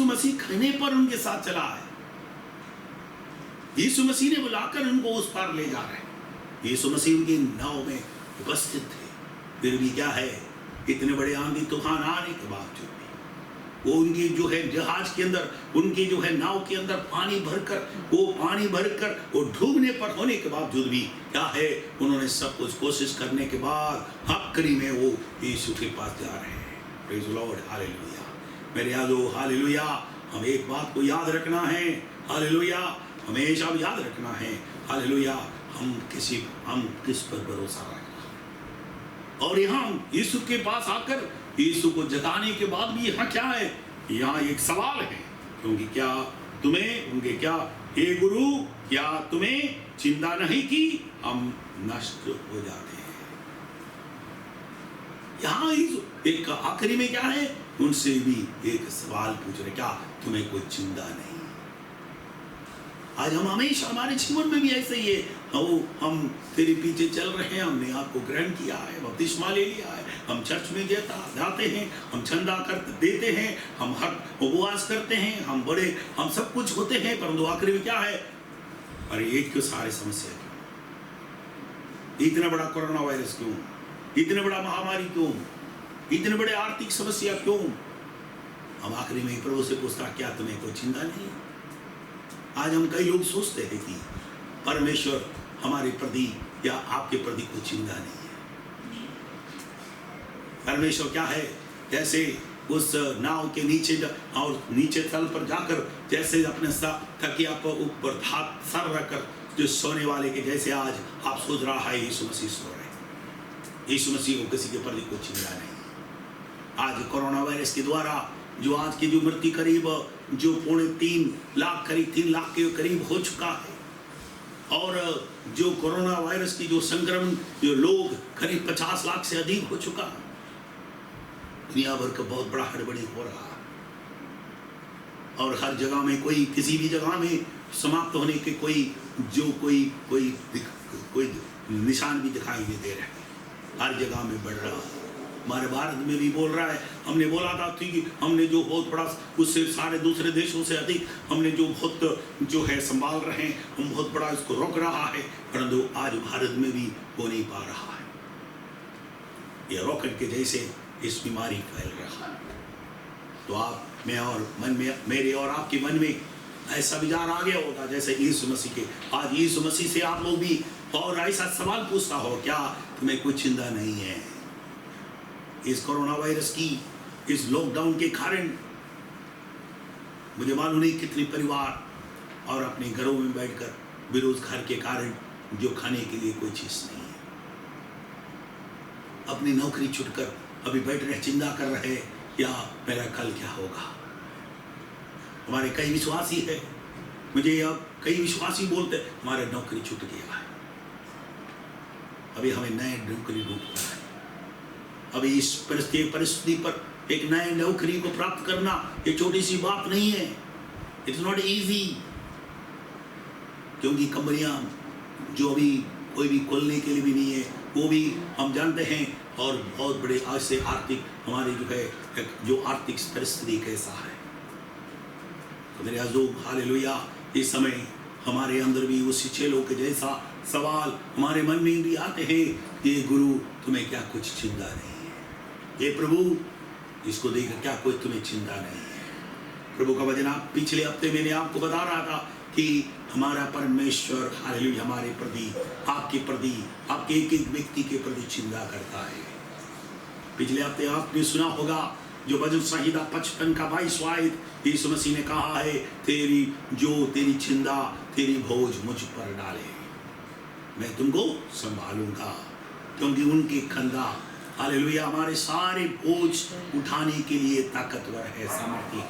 मसीह खाने पर उनके साथ चला है, यीशु मसीह ने बुलाकर उनको उस पार ले जा रहे हैं, यीशु मसीह उनकी नाव में उपस्थित थे, फिर भी क्या है इतने बड़े आंधी तूफान आने के बावजूद भी वो उनकी जो है जहाज के अंदर उनकी जो है नाव के अंदर पानी भरकर वो डूबने पर होने के बावजूद भी क्या है उन्होंने सब कुछ कोशिश करने के बाद आखिरी में वो यीशु के पास जा रहे हैं। Praise the Lord, hallelujah. मेरे यादों हालेलुया, हम एक बात को याद रखना है, हालेलुया, हमेशा याद रखना है, हालेलुया, हम किस पर भरोसा रखना। और यहाँ यीशु के पास आकर यीशु को जगाने के बाद भी यहाँ क्या है, यहाँ एक सवाल है, क्योंकि क्या हे गुरु क्या तुम्हें चिंता नहीं कि हम नष्ट हो जाते हैं। यहाँ एक आखिरी में क्या है उनसे भी एक सवाल पूछ रहे, क्या तुम्हें कोई चिंता नहीं। आज हम हमेशा हमारे जीवन में भी ऐसे ही है, हम तेरे पीछे चल रहे हैं, हमने आपको ग्रहण किया है, बपतिस्मा ले लिया है, हम चर्च में जाते हैं, हम चंदा देते हैं, हम हर उपवास करते हैं, हम सब कुछ होते हैं, परंतु आखिर में क्या है, अरे एक क्यों सारे समस्या क्यों, इतना बड़ा कोरोना वायरस क्यों, इतने बड़ा महामारी क्यों, इतने बड़े आर्थिक समस्या क्यों। हम आखिरी में प्रभु से पूछता क्या तुम्हें कोई चिंता नहीं। आज हम कई लोग सोचते हैं कि परमेश्वर हमारे प्रति या आपके प्रति कोई चिंता नहीं है। परमेश्वर क्या है, जैसे उस नाव के नीचे और नीचे तल पर जाकर जैसे अपने तकिया पर ऊपर हाथ सर रखकर जो सोने वाले के जैसे आज आप सोच रहा है यीशु मसीह सो रहे हैं। यीशु मसीह को किसी के प्रति कोई चिंता नहीं। आज कोरोना वायरस के द्वारा जो आज की जो मृत्यु करीब जो 3 लाख के करीब हो चुका है, और जो कोरोना वायरस की जो संक्रमण जो लोग करीब 50 लाख से अधिक हो चुका है, दुनिया भर का बहुत बड़ा हड़बड़ी हो रहा है, और हर जगह में कोई किसी भी जगह में समाप्त होने के कोई निशान भी दिखाई नहीं दे रहे, हर जगह में बढ़ रहा है। हमारे भारत में भी बोल रहा है, हमने बोला था कि हमने जो बहुत बड़ा उससे सारे दूसरे देशों से अधिक हमने जो बहुत जो है संभाल रहे हैं, हम बहुत बड़ा इसको रोक रहा है, परंतु आज भारत में भी हो नहीं पा रहा है। ये रॉकेट के जैसे इस बीमारी फैल रहा है। तो आप मैं और मन में मेरे और आपके मन में ऐसा विचार आ गया होगा जैसे यीशु मसीह के। आज यीशु मसीह से आप लोग भी और ऐसा सवाल पूछता हो, क्या तुम्हें कोई चिंता नहीं है। इस कोरोना वायरस की इस लॉकडाउन के कारण मुझे मालूम नहीं कितने परिवार और अपने घरों में बैठकर बेरोजगार के कारण जो खाने के लिए कोई चीज नहीं है, अपनी नौकरी छुटकर अभी बैठ रहे चिंता कर रहे या मेरा कल क्या होगा। हमारे कई विश्वासी है, मुझे अब कई विश्वासी बोलते हमारे नौकरी छूट गया है, अभी हमें नए नौकरी ढूंढना है। अभी इस परिस्थिति पर एक नए नौकरी को प्राप्त करना ये छोटी सी बात नहीं है। इट्स नॉट इजी, क्योंकि कंपनियां जो अभी कोई भी खोलने के लिए भी नहीं है, वो भी हम जानते हैं, और बहुत बड़े आज से आर्थिक हमारे जो है जो आर्थिक परिस्थिति कैसा है। तो मेरे अज़ीज़, हालेलुया, इस समय हमारे अंदर भी उसी चेलों के जैसा सवाल हमारे मन में भी आते हैं कि गुरु तुम्हें क्या कुछ चिंता नहीं है, ये प्रभु इसको देखकर क्या कोई तुम्हें चिंता नहीं है। प्रभु का वचन आप पिछले हफ्ते मैंने आपको बता रहा था कि हमारा परमेश्वर हालेलुया हमारे प्रति, आपके प्रति, आपके एक एक व्यक्ति के प्रति चिंता करता है। पिछले हफ्ते आपने सुना होगा जो भजन संहिता 55 का 22 आयत, यीशु मसीह ने कहा है, तेरी चिंता, तेरी बोझ मुझ पर डाले, मैं तुमको संभालूंगा, क्योंकि उनके कंधा हालेलुया हमारे सारे बोझ उठाने के लिए ताकतवर है, सामर्थ्य।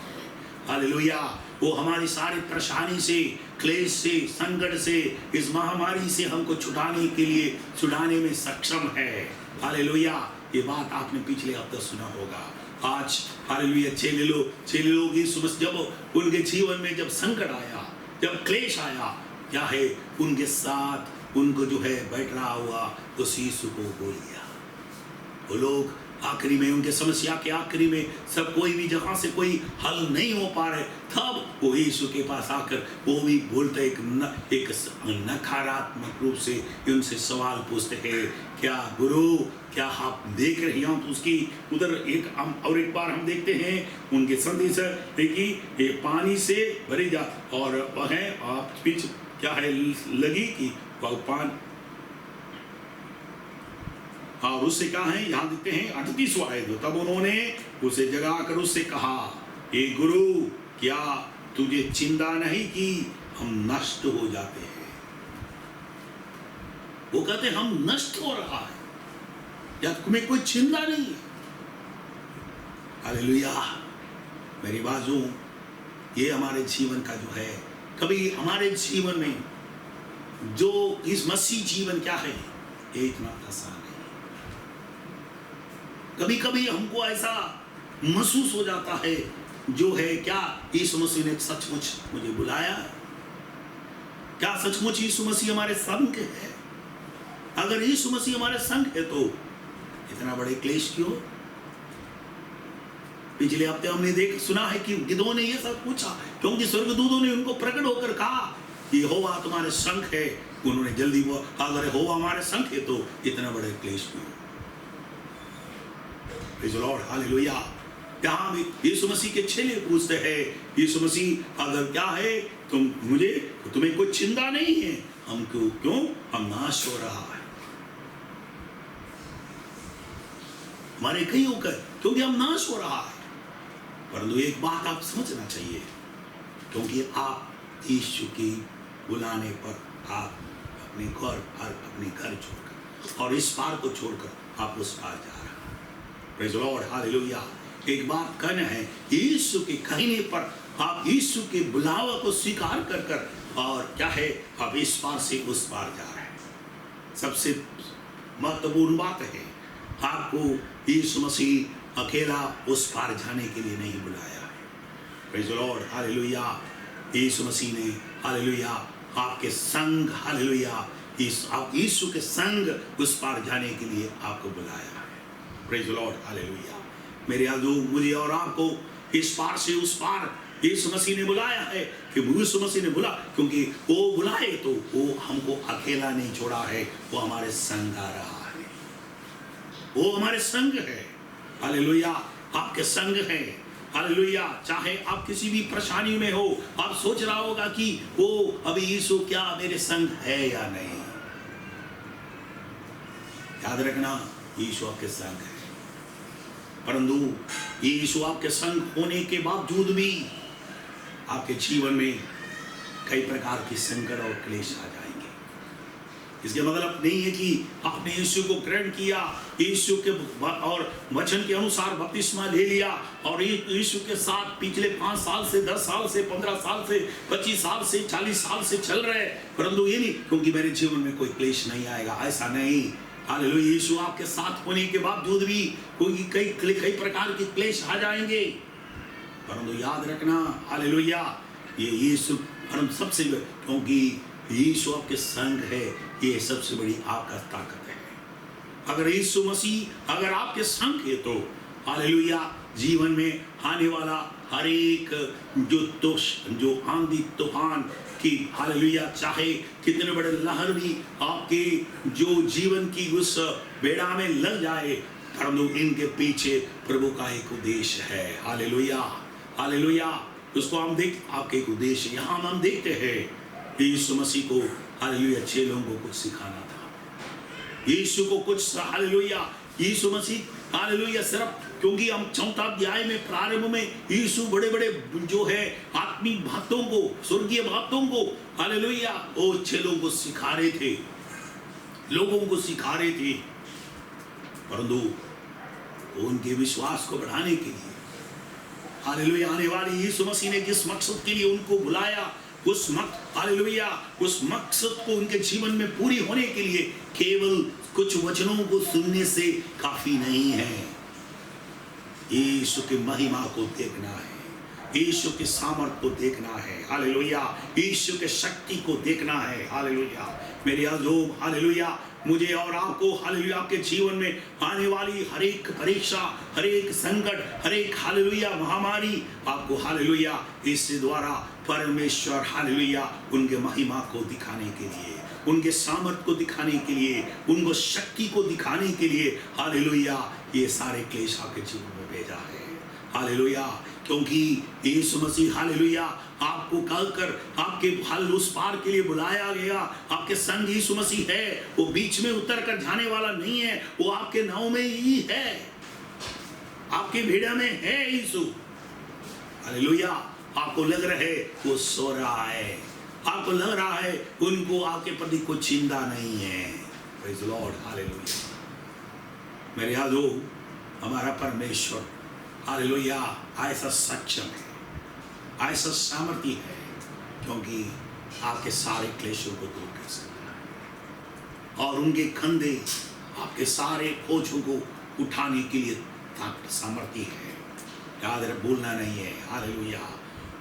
हालेलुया, वो हमारी सारी परेशानी से, क्लेश से, संकट से, इस महामारी से हमको छुड़ाने में सक्षम है। हालेलुया, ये बात आपने पिछले हफ्ते सुना होगा। आज हालेलुया चेले लोग यीशु मसीह जब उनके जीवन में जब संकट आया, जब क्लेश आया, क्या है उनके साथ उनको जो है बैठ रहा हुआ उस यीशु को बोल दिया। वो लोग आखिरी में, उनके समस्या के आखिरी में, सब कोई भी जहाँ से कोई हल नहीं हो पा रहे, तब वो यीशु के पास आकर वो भी बोलते एक नकारात्मक रूप से उनसे सवाल पूछते हैं, क्या गुरु, क्या आप देख रहे हैं? तो उसकी उधर एक बार हम देखते हैं उनके संदेश है कि ये पानी से भरी जा, और वह आप बीच क्या है लगी कि पान, और उससे कहा है, यहाँ देखते हैं 38वां आयत, तब उन्होंने उसे जगाकर उससे कहा, हे गुरु, क्या तुझे चिंता नहीं कि हम नष्ट हो जाते हैं? वो कहते हम नष्ट हो रहा है, या तुम्हें कोई चिंता नहीं है? हालेलुया, मेरी बाजू, ये हमारे जीवन का जो है, कभी हमारे जीवन में जो इस मसीह जीवन क्या है, ये इतना आसान है। कभी कभी हमको ऐसा महसूस हो जाता है जो है, क्या यीशु मसीह ने सचमुच मुझे बुलाया है? क्या सचमुच यीशु मसीह हमारे संग है? अगर यीशु मसीह हमारे संग है तो इतना बड़े क्लेश क्यों? पिछले हफ्ते हमने सुना है कि गिदों ने यह सब पूछा, क्योंकि स्वर्गदूतों ने उनको प्रकट होकर कहा कि यहोवा तुम्हारे संग है। उन्होंने जल्दी वो, अगर यहोवा हमारे संग है तो इतना बड़े क्लेश क्यों? Praise the Lord, hallelujah. यहाँ भी यीशु मसीह के चेले पूछते हैं, यीशु मसीह अगर क्या है तुम्हें कोई चिंता नहीं है, हम क्यों हम नाश हो रहा है, हमारे कई होकर क्योंकि हम नाश हो रहा है। परंतु एक बात आप समझना चाहिए, क्योंकि आप यीशु के बुलाने पर आप अपने घर छोड़कर और इस पार को छोड़कर आप उस पार जा रहे हैं। Praise the Lord, hallelujah. एक बात कहना है, यीशु के कहने पर आप यीशु के बुलावा को स्वीकार कर और क्या है, आप इस पार से उस पार जा रहे हैं। सबसे महत्वपूर्ण बात है, आपको यीशु मसीह अकेला उस पार जाने के लिए नहीं बुलाया है। Praise the Lord, hallelujah. यीशु मसीह ने हालेलुया आपके संग, हालेलुया आप यीशु के संग उस पार जाने के लिए आपको बुलाया है। Praise the Lord, hallelujah. मेरे आदमी, मुझे और आपको इस पार से उस पार यीशु मसीह ने बुलाया है, कि यीशु मसीह ने बुला, क्योंकि वो बुलाए तो वो हमको अकेला नहीं छोड़ा है, वो हमारे संग आ रहा है, वो हमारे संग है। हालेलुया, आपके संग है। हालेलुया। चाहे आप किसी भी परेशानी में हो, आप सोच रहा होगा कि वो अभी यीशु क्या मेरे संग है या नहीं, याद रखना यीशु आपके संग है। परंतु यीशु आपके संग होने के बावजूद भी आपके जीवन में कई प्रकार के संकट और क्लेश आ जाएंगे। इसके मतलब नहीं है कि आपने यीशु को ग्रहण किया, यीशु के और वचन के अनुसार बपतिस्मा ले लिया और यीशु के साथ पिछले 5 साल से, 10 साल से, 15 साल से, 25 साल से, 40 साल से चल रहे, परंतु ये नहीं क्योंकि मेरे जीवन में कोई क्लेश नहीं आएगा, ऐसा नहीं। हालेलुया। यीशु आपके साथ होने के बावजूद भी कई प्रकार के क्लेश आ जाएंगे, परंतु याद रखना हालेलुया, ये यीशु परम सबसे, क्योंकि यीशु आपके संग है, ये सबसे बड़ी आपका ताकत है। अगर यीशु मसीह अगर आपके संग है तो हालेलुया, जीवन में आने वाला हर एक जो आंधी तूफान की हालेलुया, चाहे कितने बड़े लहर भी आपके जो जीवन की उस बेड़ा में लग जाए, परंतु इनके पीछे प्रभु का एक उद्देश्य है। Hallelujah hallelujah. उसको हम आपके एक उद्देश्य यहाँ हम देखते हैं, यीशु मसीह को हालेलुया 6 लोगों को सिखाना था। यीशु को कुछ हालेलुया, यीशु मसीह हालेलुया सिर्फ, क्योंकि हम 4 अध्याय में प्रारंभ में यीशु बड़े बड़े जो है आत्मिक भक्तों को, स्वर्गीय भक्तों को हालेलुया वो 6 लोगों को सिखा रहे थे, लोगों को सिखा रहे थे, परंतु उनके विश्वास को बढ़ाने के लिए हालेलुया आने वाले यीशु मसीह ने जिस मकसद के लिए उनको बुलाया, उस हालेलुया उस मकसद को उनके जीवन में पूरी होने के लिए केवल कुछ वचनों को सुनने से काफी नहीं है। यीशु की महिमा को देखना है, यीशु के सामर्थ को देखना है, हालेलुया यीशु के शक्ति को देखना है। हालेलुया मेरे अजोब हालेलुया, मुझे और आपको हालेलुया आपके जीवन में आने वाली हर एक परीक्षा, हर एक संकट, हर एक हालेलुया महामारी आपको हालेलुया इस द्वारा परमेश्वर हालेलुया उनके महिमा को दिखाने के लिए, उनके सामर्थ को दिखाने के लिए, उनको शक्ति को दिखाने के लिए हालेलुया ये सारे क्लेश आपके जीवन में भेजा है। हालेलुया, क्योंकि यीशु मसीह हालेलुया आपको कल कर आपके फल उस पार के लिए बुलाया गया। आपके संग यीशु मसीह है, वो बीच में उतर कर जाने वाला नहीं है, वो आपके नाव में ही है, आपके भेड़ा में है यीशु। हालेलुया, आपको लग रहा है वो सो रहा है, आपको लग रहा है उनको आपके प्रति कोई चिंता नहीं है। Praise the Lord hallelujah. मेरे याद हो हमारा परमेश्वर हालेलुया ऐसा सक्षम है, ऐसा सामर्थ्य है, क्योंकि आपके सारे क्लेशों को दूर कर सकता है और उनके कंधे आपके सारे बोझों को उठाने के लिए सामर्थ्य है। याद रख, भूलना नहीं है। हालेलुया,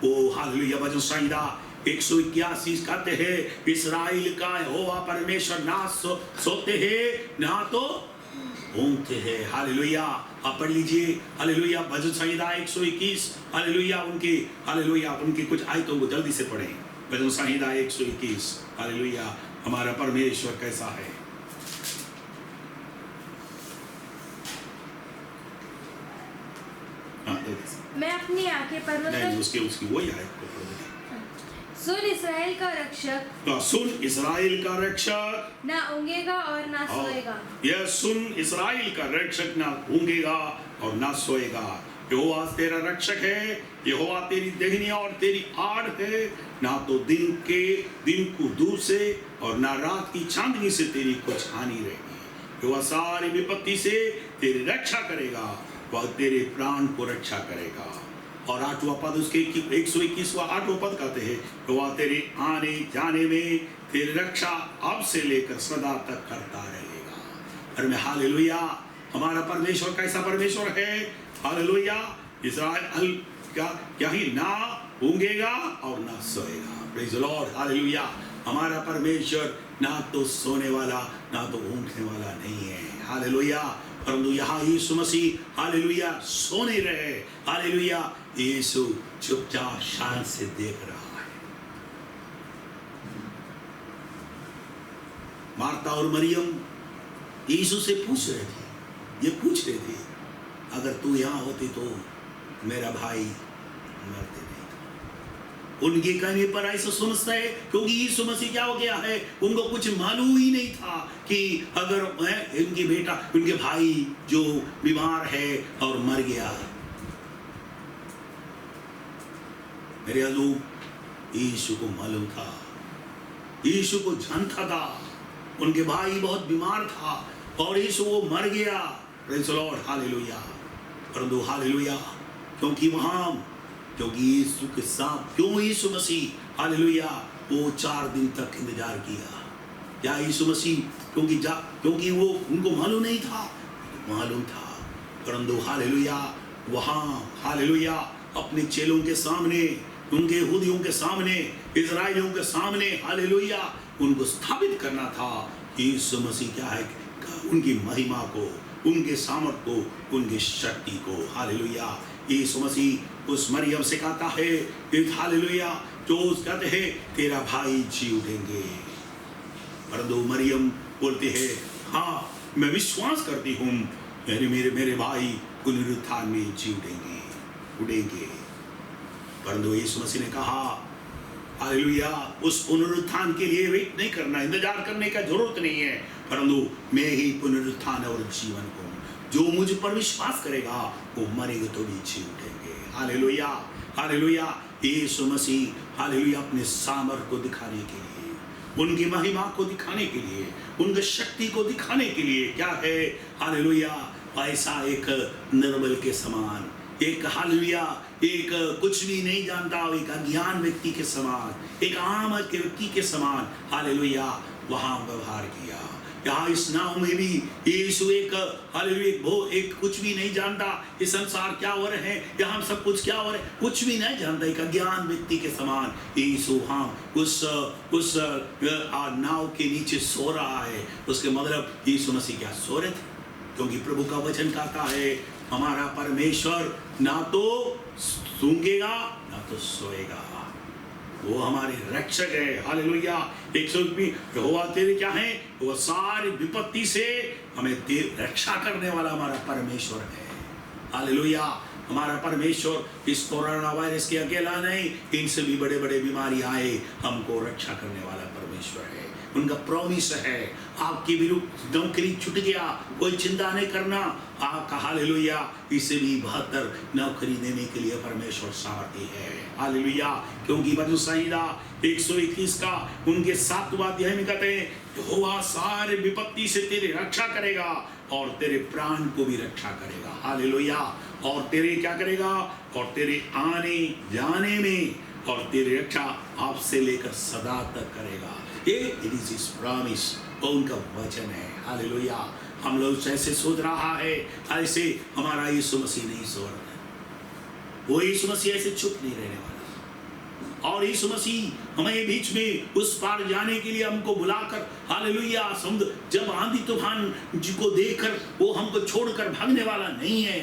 ओ हालेलुया भजन संहिता 181 कहते हैं, इस्राएल का यहोवा परमेश्वर ना सोते हैं ना तो ऊँघते हैं। हालेलुया, आप पढ़ लीजिए हालेलुया भजन संहिता 121 हालेलुया उनकी कुछ आयतों को जल्दी से पढ़ें। भजन संहिता 121 हालेलुया हमारा परमेश्वर कैसा है। मैं अपनी आंखें पर्वतों उसकी वही आयत को पढ़ दें। सुन इस्राएल का रक्षक, सुन इस्राएल का रक्षक ना ऊँगेगा और ना सोएगा। यह सुन इस्राएल का रक्षक ना ऊँगेगा और ना सोएगा। यहोवा तेरा रक्षक है, यहोवा तेरी देहनी और तेरी आड़ है, ना तो दिन को दूर से और ना रात की चांदनी से तेरी कुछ हानि रहेगी। यहोवा सारी विपत्ति से तेरी रक्षा करेगा, वह तेरे प्राण को रक्षा करेगा। और 8वां पद उसके 121वां 8वां पद कहते हैं, वह तेरे आने जाने में तेरी रक्षा अब से लेकर सदा तक करता रहेगा। और मैं हालेलुया, हमारा परमेश्वर कैसा परमेश्वर है। हालेलुया, इस्राएल क्या ही ना ऊँगेगा और ना सोएगा। प्रेज़ द लॉर्ड हालेलुया, हमारा परमेश्वर ना तो सोने वाला ना तो ऊँगने वाला नहीं है। हालेलुया, परंतु यहाँ यीशु मसीह हालेलुया सोने रहे। हालेलुया, यीशु चुपचाप शांत से देख रहा है। मार्ता और मरियम यीशु से पूछ रहे थे, अगर तू यहाँ होती तो मेरा भाई मरते नहीं था। उनके कहने पर ऐसा समझता है, क्योंकि यीशु मसीह क्या हो गया है, उनको कुछ मालूम ही नहीं था कि अगर उनके बेटा उनके भाई जो बीमार है और मर गया। मेरे अजूब यीशु को मालूम था, यीशु को जानता था उनके भाई बहुत बीमार था और यीशु वो मर गया। Praise the Lord hallelujah. परंतु हालेलुया, क्योंकि यीशु के साथ क्यों यीशु मसीह हालेलुया वो 4 दिन तक इंतजार किया। या यीशु मसीह क्योंकि वो उनको मालूम नहीं था, मालूम था, परंतु हालेलुया वहाँ हालेलुया अपने चेलों के सामने, उनके यहूदियों के सामने, इजराइलियों के सामने हालेलुया उनको स्थापित करना था यीशु मसीह क्या है, उनकी महिमा को, उनके सामर्थ को, उनकी शक्ति को। हालेलुया यीशु मसीह उस मरियम से कहता है हालेलुया, जो कहते हैं तेरा भाई जी उठेंगे, परंतु मरियम बोलते हैं हाँ मैं विश्वास करती हूँ मेरे भाई पुनरुत्थान में जी उठेंगे। परंतु यीशु मसीह ने कहा हालेलुया उस पुनरुत्थान के लिए वेट नहीं करना, इंतजार करने का जरूरत नहीं है, परंतु मैं ही पुनरुत्थान और जीवन हूँ, जो मुझ पर विश्वास करेगा वो मरेगा तो भी जी उठेंगे। हालेलुया हालेलुया यीशु मसीह हालेलुया अपने सामर्थ को दिखाने के लिए, उनकी महिमा को दिखाने के लिए, उनकी शक्ति को दिखाने के लिए क्या है हालेलुया ऐसा एक निर्बल के समान, एक हालेलुया एक कुछ भी नहीं जानता एक अज्ञान व्यक्ति के समान, एक आम व्यक्ति के समान हालेलुया वहां व्यवहार किया। यहाँ इस नाव में भी यीशु एक हालेलुया एक कुछ भी नहीं जानता, इस संसार क्या हो रहे हैं, यहाँ सब कुछ क्या हो रहा है कुछ भी नहीं जानता, एक अज्ञान व्यक्ति के समान यीशु हाँ उस नाव के नीचे सो रहा है। उसके मतलब यीशु मसीह क्या सो रहे थे, क्योंकि प्रभु का वचन कहता है हमारा परमेश्वर ना तो सूंघेगा ना तो सोएगा, वो हमारे रक्षक है। हालेलुया 120 यहोवा तेरे क्या है, वो सारी विपत्ति से हमें रक्षा करने वाला हमारा परमेश्वर है। हालेलुया हमारा परमेश्वर इस कोरोना वायरस के अकेला नहीं, इनसे भी बड़े बड़े बीमारी आए हमको रक्षा करने वाला परमेश्वर है। उनका प्रॉमिस है आपकी विरुद्ध नौकरी छूट गया, कोई चिंता नहीं करना, आपका हालेलुया इसे भी 72 नौकरी देने के लिए परमेश्वर सामर्थ्य है। हालेलुया क्योंकि वचन संहिता 121 का उनके 7वां अध्याय में कहते हैं यहोवा सारे विपत्ति से तेरी रक्षा करेगा और तेरे प्राण को भी रक्षा करेगा। हालेलुया और तेरे क्या करेगा, और तेरे आने जाने में और तेरी रक्षा आपसे लेकर सदा तक करेगा। ये इट इज हिज प्रॉमिस, और उनका वचन है। हालेलुया हम लोग ऐसे सोच रहा है ऐसे हमारा यीशु मसीह नहीं सो रहा है, वो यीशु मसीह ऐसे चुप नहीं रहने वाला, और यीशु मसीह हमें बीच में उस पार जाने के लिए हमको बुलाकर हालेलुया समुद्र जब आंधी तूफान जिसको देखकर वो हमको छोड़कर भागने वाला नहीं है।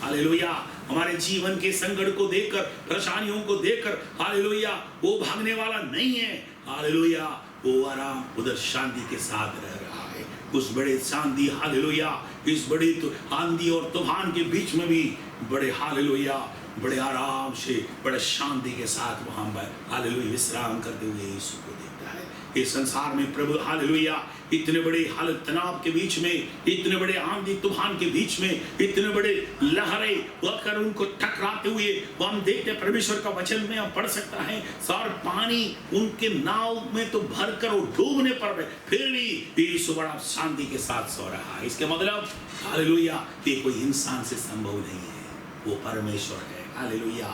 हालेलुया हमारे जीवन के संकट को देखकर, परेशानियों को देखकर हालेलुया वो भागने वाला नहीं है। हालेलुया वो आराम उधर शांति के साथ रह रहा है, उस बड़े शांति हालेलुया इस बड़े आंधी और तूफान के बीच में भी बड़े हालेलुया बड़े आराम से बड़े शांति के साथ वहां पर हालेलुया विश्राम करते हुए यीशु को देखता है। इस संसार में प्रभु हालेलुया इतने बड़े हालत तनाव के बीच में, इतने बड़े आंधी तूफान के बीच में, इतने बड़े लहरें वकर उनको टकराते हुए वो हम देखते हैं। परमेश्वर का वचन में हम पढ़ सकता है सार पानी उनके नाव में तो भर कर वो डूबने पर फिर भी यीशु बड़ा शांति के साथ सो रहा है। इसके मतलब हालेलुया ये कोई इंसान से संभव नहीं है, वो परमेश्वर है। हालेलुया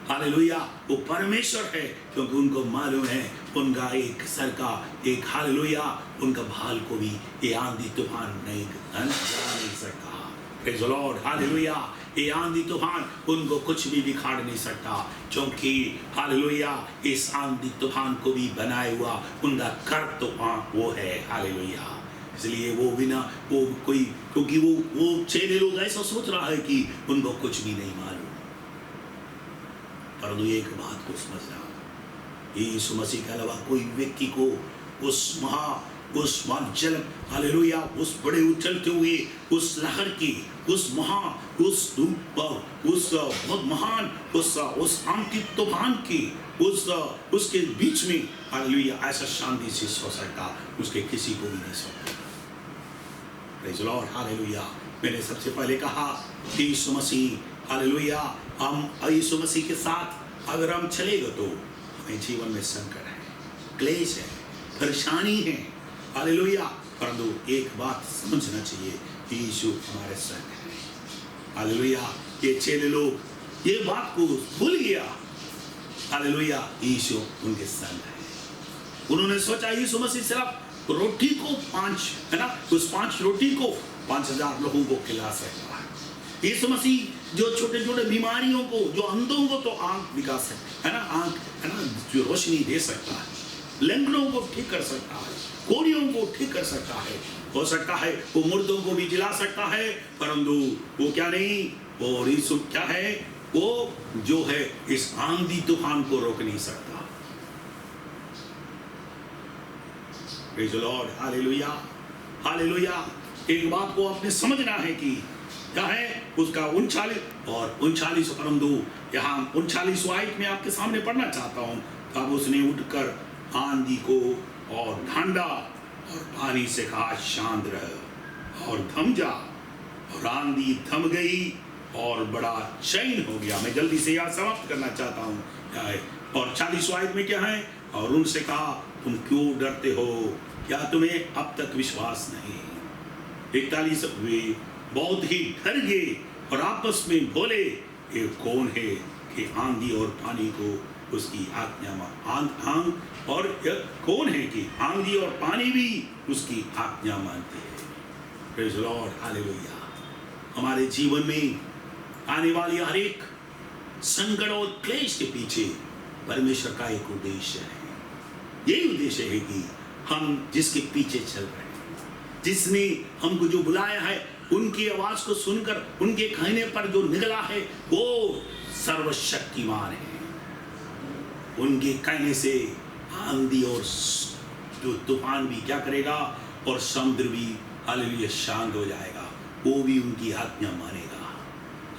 हालेलुया वो परमेश्वर है, क्योंकि उनको मालूम है उनका एक सर का एक हालेलुया उनका भाल को भी ये आंधी तूफान नहीं जा नहीं सकता। प्रेज़ द लॉर्ड हालेलुया ये आंधी तूफान उनको कुछ भी बिगाड़ नहीं सकता, क्योंकि हालेलुया इस आंधी तूफान को भी बनाए हुआ उनका कर्ता वो है। हालेलुया इसलिए वो बिना वो कोई, क्योंकि वो चेले लोग ऐसा सोच रहा है कि उनको कुछ भी नहीं मालूम, परंतु एक बात को समझना यीशु मसीह के अलावा कोई व्यक्ति को उस जल हालेलुया उस बड़े उछलते हुए उस लहर की उस बहुत महान उस आंधी तूफान की उसके बीच में हालेलुया ऐसा शांति से सो सकता उसके किसी को भी नहीं सकता। प्रेज़ द लॉर्ड हालेलुया मैंने सबसे पहले कहा यीशु मसीह हालेलुया हम यीशु मसीह के साथ अगर हम चलेगा तो हमें जीवन में संकट है, क्लेश है, परेशानी है। हालेलुया परंतु एक बात समझना चाहिए यीशु हमारे संग है। हालेलुया ये चेले लोग ये बात को भूल गया। हालेलुया यीशु उनके संग है। उन्होंने सोचा यीशु मसीह सिर्फ रोटी को 5 है ना, उस 5 रोटी को 5000 लोगों को खिला सकता है। यीशु मसीह जो छोटे छोटे बीमारियों को, जो अंधों को तो आंख दिखा सकता है ना, आंख है ना, जो रोशनी दे सकता है, लंगड़ों को ठीक कर सकता है, कोढ़ियों को ठीक कर सकता है, हो सकता है वो मुर्दों को भी जिला सकता है, परंतु वो क्या नहीं, वो यीशु क्या है, वो जो है इस आंधी तूफान को रोक नहीं सकता। Praise the Lord, hallelujah, hallelujah. एक बात को आपने समझना है कि क्या है उसका 39 परंतु यहाँ 39 आयत में आपके सामने पढ़ना चाहता हूँ। तब उसने उठकर आंधी को और ठंडा और पानी से कहा शांत रह, और थम जा, और आंधी थम गई और बड़ा चैन हो गया। मैं जल्दी से यहाँ समाप्त करना चाहता हूँ। क्या है, और 40 आयत में क्या है, और उनसे कहा तुम क्यों डरते हो, क्या तुम्हें अब तक विश्वास नहीं। 41 वे बहुत ही डर गए और आपस में बोले ये कौन है कि आंधी और पानी को उसकी आज्ञा में और यह कौन है कि आंधी और पानी भी उसकी आज्ञा मानते हैं। Praise the Lord, hallelujah. हमारे जीवन में आने वाली हर एक संकट और क्लेश के पीछे परमेश्वर का एक उद्देश्य है। यही उद्देश्य है कि हम जिसके पीछे चल रहे हैं, जिसने हमको जो बुलाया है, उनकी आवाज को सुनकर उनके कहने पर जो निकला है वो सर्वशक्तिमान है। उनके कहने से आंधी और जो तूफान भी क्या करेगा, और समुद्र भी हालेलुया शांत हो जाएगा, वो भी उनकी आज्ञा मानेगा।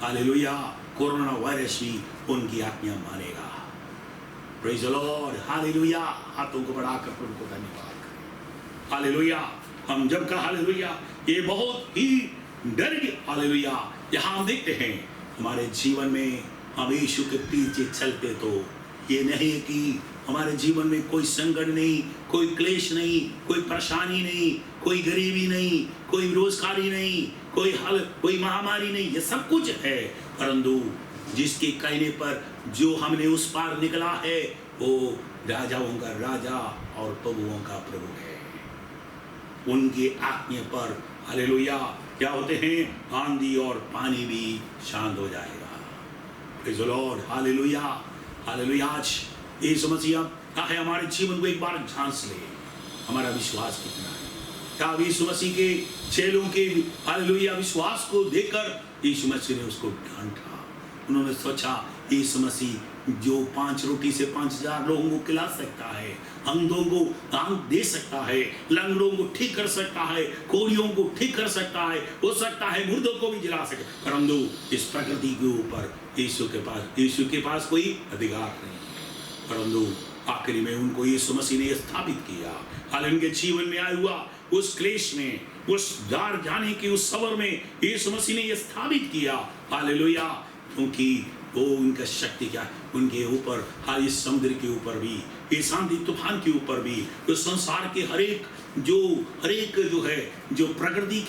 हालेलुया। कोरोना वायरस भी उनकी आज्ञा मानेगा। Praise the Lord, hallelujah. हाथों को बढ़ाकर प्रभु को धन्यवाद करें। हालेलुया। हम जब कहा हालेलुया, ये बहुत ही डर गए। हालेलुया। यहाँ हम देखते हैं हमारे जीवन में हम यीशु के पीछे चलते तो ये नहीं है कि हमारे जीवन में कोई संकट नहीं, कोई क्लेश नहीं, कोई परेशानी नहीं, कोई गरीबी नहीं, कोई बेरोजगारी नहीं, कोई महामारी नहीं, ये सब कुछ है, परंतु जिसके कहने पर जो हमने उस पार निकला है वो राजाओं का राजा और प्रभुओं का प्रभु है। उनकी आज्ञा पर हालेलुया क्या होते हैं, आंधी और पानी भी शांत हो जाएगा। Praise the Lord, hallelujah, hallelujah. आज यीशु मसीह का है हमारे जीवन को एक बार झांस ले, हमारा विश्वास कितना है। क्या यीशु मसीह के चेलों के हालेलुया विश्वास को देखकर यीशु मसीह ने उसको डांटा। उन्होंने सोचा यीशु मसीह जो 5 रोटी से 5000 लोगों को खिला सकता है, अंधों को आंख दे सकता है, लंगड़ों को ठीक कर सकता है, कोढ़ियों को ठीक कर सकता है, हो सकता है मुर्दों को भी जिला सके, परंतु इस प्रकृति के ऊपर यीशु के पास कोई अधिकार नहीं, परंतु आखिरी में उनको यीशु मसीह ने स्थापित किया। हाल उनके जीवन में आया हुआ उस क्लेश में, उस दार जाने की उस सबर में यीशु मसीह ने स्थापित किया। हालेलुया। क्योंकि वो उनका शक्ति क्या है, उनके ऊपर, हर इस समुद्र के ऊपर भी, इस आंधी तूफान के ऊपर भी, तो संसार के हर एक जो है, जो प्रकृति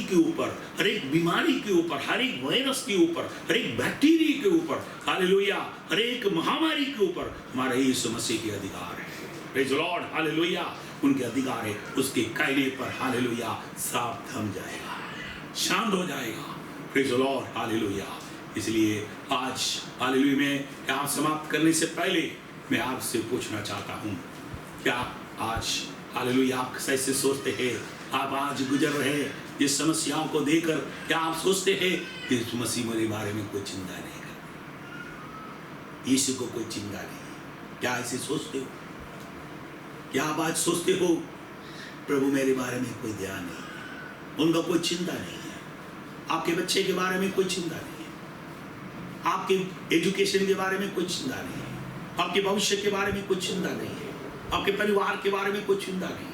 के ऊपर, हर एक बीमारी के ऊपर, हर एक वायरस के ऊपर, हर एक बैक्टीरिया के ऊपर, हालेलुया, हर एक महामारी के ऊपर हमारा यीशु मसीह के अधिकार है। Praise the Lord, hallelujah. उनके अधिकार है, उसके कहने पर हालेलुया साफ थम जाएगा, शांत हो जाएगा। Praise the Lord, hallelujah. इसलिए आज हालेलुया में यहाँ समाप्त करने से पहले मैं आपसे पूछना चाहता हूँ, क्या आज हालेलुया आप कैसे सोचते हैं? आप आज गुजर रहे इस समस्याओं को देखकर क्या आप सोचते हैं कि यीशु मसीह मेरे बारे में कोई चिंता नहीं करता, यीशु को कोई चिंता नहीं? क्या ऐसे सोचते हो? क्या आप आज सोचते हो प्रभु मेरे बारे में कोई ध्यान नहीं, उनका कोई चिंता नहीं है, आपके बच्चे के बारे में कोई चिंता नहीं है, आपके एजुकेशन के बारे में कोई चिंता नहीं है, आपके भविष्य के बारे में कोई चिंता नहीं है, आपके परिवार के बारे में कोई चिंता नहीं है,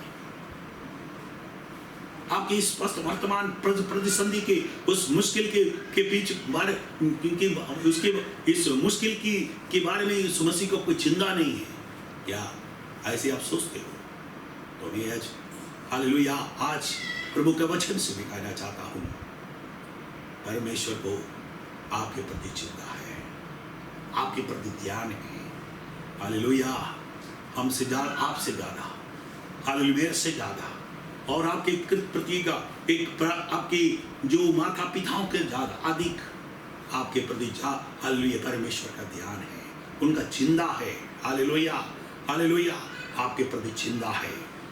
आपकी इस वर्तमान प्रतिसंधि के उस मुश्किल के बीच बारे उसके इस मुश्किल के बारे में यीशु मसीह को कोई चिंता नहीं है? क्या ऐसे आप सोचते हो? तो मैं आज हालेलुया आज प्रभु के वचन से मैं कहना चाहता हूँ, परमेश्वर को आपके प्रति चिंता है, आपके प्रति ध्यान है। हालेलुया। हमसे ज्यादा, आपसे ज्यादा हालेलुया मेरे से ज्यादा, और आपके प्रति का आपके जो माता पिताओं के ज्यादा अधिक आपके प्रति हालेलुया परमेश्वर का ध्यान है, उनका चिंता है। हालेलुया हालेलुया आपके प्रति चिंता है।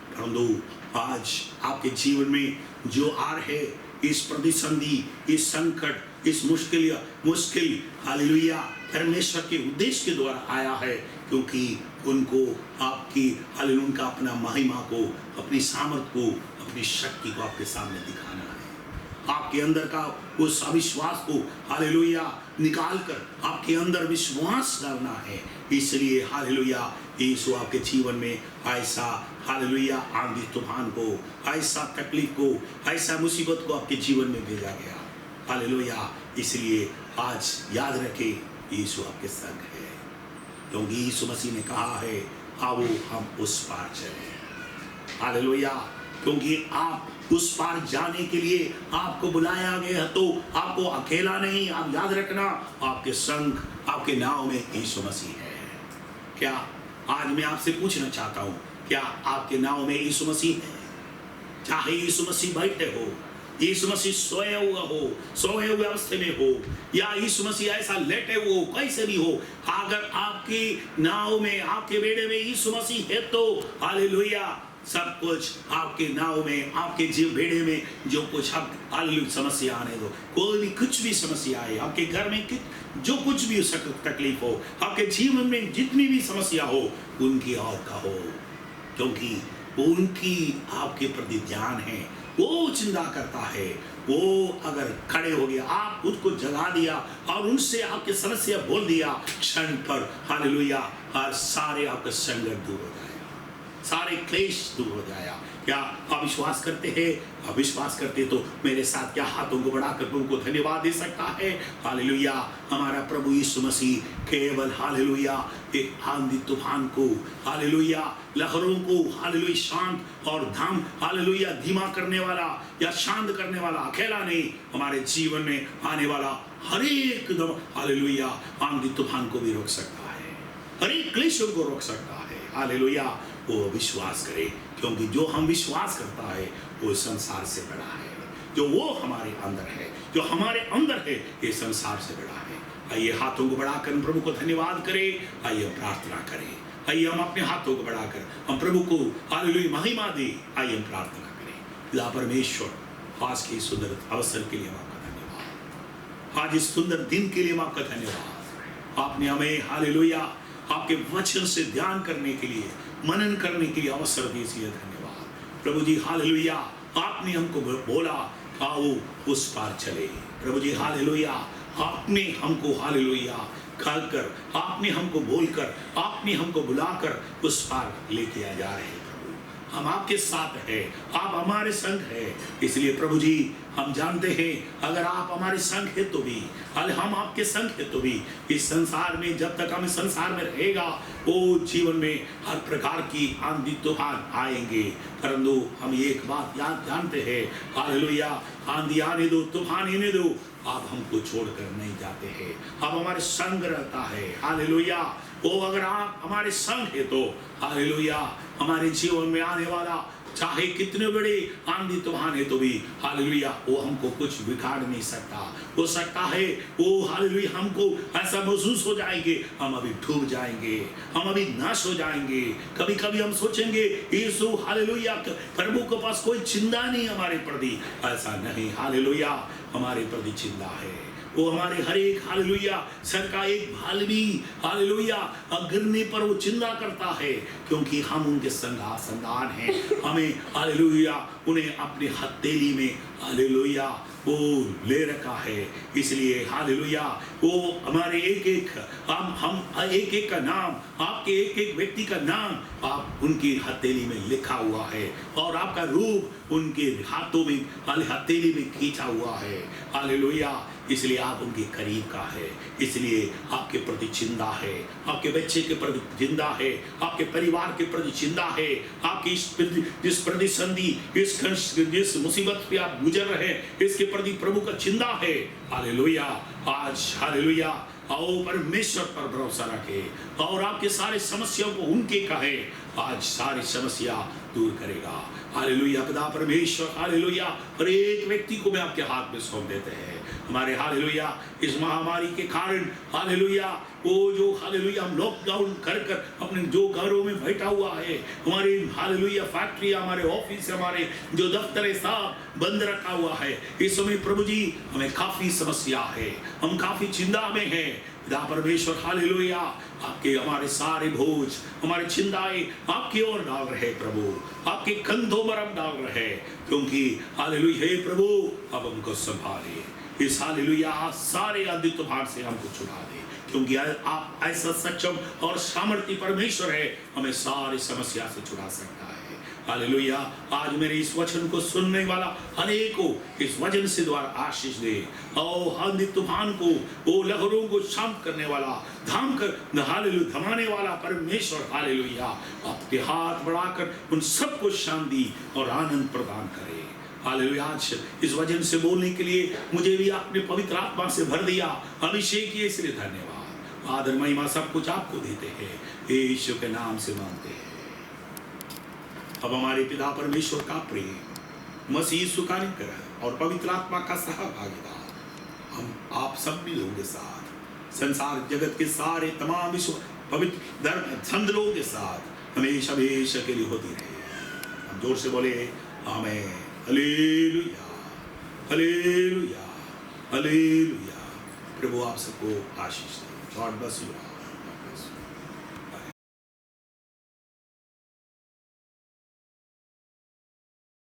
परंतु आज आपके जीवन में जो आ रहे इस प्रतिसंधि, इस संकट, इस मुश्किल हालेलुया परमेश्वर के उद्देश्य के द्वारा आया है, क्योंकि उनको आपकी हालेलुया उनका अपना महिमा को, अपनी सामर्थ को, अपनी शक्ति को आपके सामने दिखाना है। आपके अंदर का उस अविश्वास को हालेलुया निकाल कर आपके अंदर विश्वास डालना है। इसलिए हालेलुया यीशु आपके जीवन में ऐसा हालेलुया आंधी तूफान को, ऐसा तकलीफ को, ऐसा मुसीबत को आपके जीवन में भेजा गया। हालेलुया इसलिए आज याद रखें यीशु आपके संग है, क्योंकि यीशु मसीह ने कहा है आओ हम उस पार चलें। हालेलुया क्योंकि आप उस पार जाने के लिए आपको बुलाया गया, तो आपको अकेला नहीं, आप याद रखना आपके संग, आपके नाव में यीशु मसीह है। क्या आज मैं आपसे पूछना चाहता हूं, क्या आपके नाव में यीशु मसीह है? चाहे यीशु मसीह बैठे हो, यीशु मसीह सोए हुए अवस्थे में हो, या यीशु मसीह ऐसा लेटे हुए हो, कैसे भी हो, अगर आपकी नाव में, आपके बेड़े में यीशु मसीह है तो हालेलुया सब कुछ आपके नाव में, आपके जीव बेड़े में जो कुछ हालेलुया समस्या आने दो, कोई भी कुछ भी समस्या आए, आपके घर में जो कुछ भी तकलीफ हो, आपके जीवन में जितनी भी समस्या हो, उनकी और कहो, क्योंकि उनकी आपके प्रति ध्यान है, वो चिंता करता है। वो अगर खड़े हो गया, आप उसको जगा दिया और उनसे आपकी समस्या बोल दिया, क्षण पर हालेलुया हर सारे आपका संकट दूर हो जाएगा, सारे क्लेश दूर हो जाएगा। क्या आप विश्वास करते हैं? आप विश्वास करते तो मेरे साथ क्या हाथों को बढ़ाकर प्रभु को धन्यवाद दे सकता है? हालेलुया हमारा प्रभु यीशु मसीह केवल हालेलुया एक आंधी तूफान को, हालेलुया लहरों को हालेलुया शांत और धाम हालेलुया धीमा करने वाला या शांत करने वाला अकेला नहीं, हमारे जीवन में आने वाला हर एक दम हालेलुया आंधी तूफान को भी रोक सकता है, हर एक क्लेशों को रोक सकता है। हालेलुया वो विश्वास करे, क्योंकि जो हम विश्वास करता है वो संसार से बड़ा है, जो वो हमारे अंदर है, जो हमारे अंदर है ये संसार से बड़ा है। आइए हाथों को बढ़ाकर प्रभु को धन्यवाद करें, आइए हम प्रार्थना करें, आइए हम अपने हाथों को बढ़ाकर हम प्रभु को हालेलुया महिमा दें, आइए हम प्रार्थना करें। पिता परमेश्वर आज के सुंदर अवसर के लिए आपका धन्यवाद, आज इस सुंदर दिन के लिए आपका धन्यवाद। आपने हमें हालेलुया आपके वचन से ध्यान करने के लिए, मनन करने के लिए अवसर दीजिए, धन्यवाद प्रभु जी। हालेलुया आपने हमको बोला आओ उस पार चले, प्रभु जी हालेलुया आपने हमको हालेलुया कर आपने हमको बोलकर, आपने हमको बुलाकर उस पार लेके आ जा रहे हैं। प्रभु हम आपके साथ हैं, आप हमारे संग हैं, इसलिए प्रभु जी हम जानते हैं अगर आप हमारे संग है तो भी, हम आपके संग है तो भी, इस संसार में जब तक हम संसार में रहेगा वो जीवन में हर प्रकार की आंधी तूफान आएंगे, परंतु हम एक बात याद जानते हैं हालेलुया आंधी आने दो, तूफान आने दो, आप हमको छोड़कर नहीं जाते हैं, आप हमारे संग रहता है। हालेलुया वो अगर आप हमारे संग है तो हालेलुया हमारे जीवन में आने वाला चाहे कितने बड़े आंधी तूफान है तो भी हालेलुया वो हमको कुछ बिगाड़ नहीं सकता। हो सकता है वो हालेलुया हमको ऐसा महसूस हो जाएंगे हम अभी डूब जाएंगे, हम अभी नाश हो जाएंगे। कभी कभी हम सोचेंगे यीशु हालेलुया प्रभु के पास कोई चिंता नहीं हमारे प्रति, ऐसा नहीं, हालेलुया हमारे प्रति चिंता है। वो हमारे हर एक हालेलुया सर का एक भाल भी हालेलुया गिरने पर वो चिंता करता है, क्योंकि हम उनके संतान हैं। हमें हालेलुया उन्हें अपने हथेली में हालेलुया वो ले रखा है, इसलिए हालेलुया वो हमारे एक एक हम एक एक का नाम, आपके एक एक व्यक्ति का नाम आप उनकी हथेली में लिखा हुआ है और आपका रूप उनके हाथों में हथेली में खींचा हुआ है। हालेलुया इसलिए आप उनके करीब का है, इसलिए आपके प्रति चिंता है, आपके बच्चे के प्रति चिंता है, आपके परिवार के प्रति चिंता है, आपकी जिस प्रतिसंधि जिस मुसीबत पे आप गुजर रहे हैं इसके प्रति प्रभु का चिंता है। हालेलुया आज हालेलुया आओ परमेश्वर पर भरोसा रखे और आपके सारे समस्याओं को उनके कहे, आज सारी समस्या दूर करेगा। हालेलुया पिता परमेश्वर, हालेलुया हर एक व्यक्ति को मैं आपके हाथ में सौंप देते हैं। हमारे हालेलुया इस महामारी के कारण हालेलुया वो जो हालेलुया हम लॉकडाउन कर अपने जो घरों में बैठा हुआ है, हमारे हालेलुया फैक्ट्री, हमारे ऑफिस, हमारे जो दफ्तर है सब बंद रखा हुआ है। इस समय प्रभु जी हमें काफी समस्या है, हम काफी चिंता में हैं। पिता परमेश्वर हालेलुया आपके हमारे सारे बोझ, हमारे चिंताएं आपकी ओर डाल रहे प्रभु, आपके कंधों पर हम डाल रहे, क्योंकि हालेलुया हे प्रभु अब हमको संभाले। इस हालेलुया सारे आंधी तूफान से हमको छुड़ा दे, क्योंकि आप ऐसा सक्षम और सामर्थी परमेश्वर है, हमें सारी समस्या से छुड़ा सकता है। हालेलुया आज मेरे इस वचन को सुनने वाला अनेकों इस वचन से द्वारा आशीष दे। और आंधी तूफान को, वो लहरों को शांत करने वाला, धाम कर हालेलुया थमाने वाला परमेश्वर हालेलुया आपके हाथ बढ़ाकर उन सबको शांति और आनंद प्रदान करे। हालेलुया आज इस वचन से बोलने के लिए मुझे भी आपने पवित्र आत्मा से भर दिया, अभिषेक किए, इसलिए धन्यवाद। आदर महिमा सब कुछ आपको देते हैं, यीशु के नाम से मांगते हैं। अब हमारे पिता परमेश्वर का प्रेम, मसीह यीशु का अनुग्रह और पवित्र आत्मा का सहभागिता हम आप सब भी लोगों के साथ, संसार जगत के सारे तमाम विश्व पवित्र धर्म संत लोगों के साथ हमेशा हमेशा के लिए होती रहे। हम जोर से बोले आमीन। Hallelujah hallelujah hallelujah. प्रभु आप सबको आशीष दे। God bless you.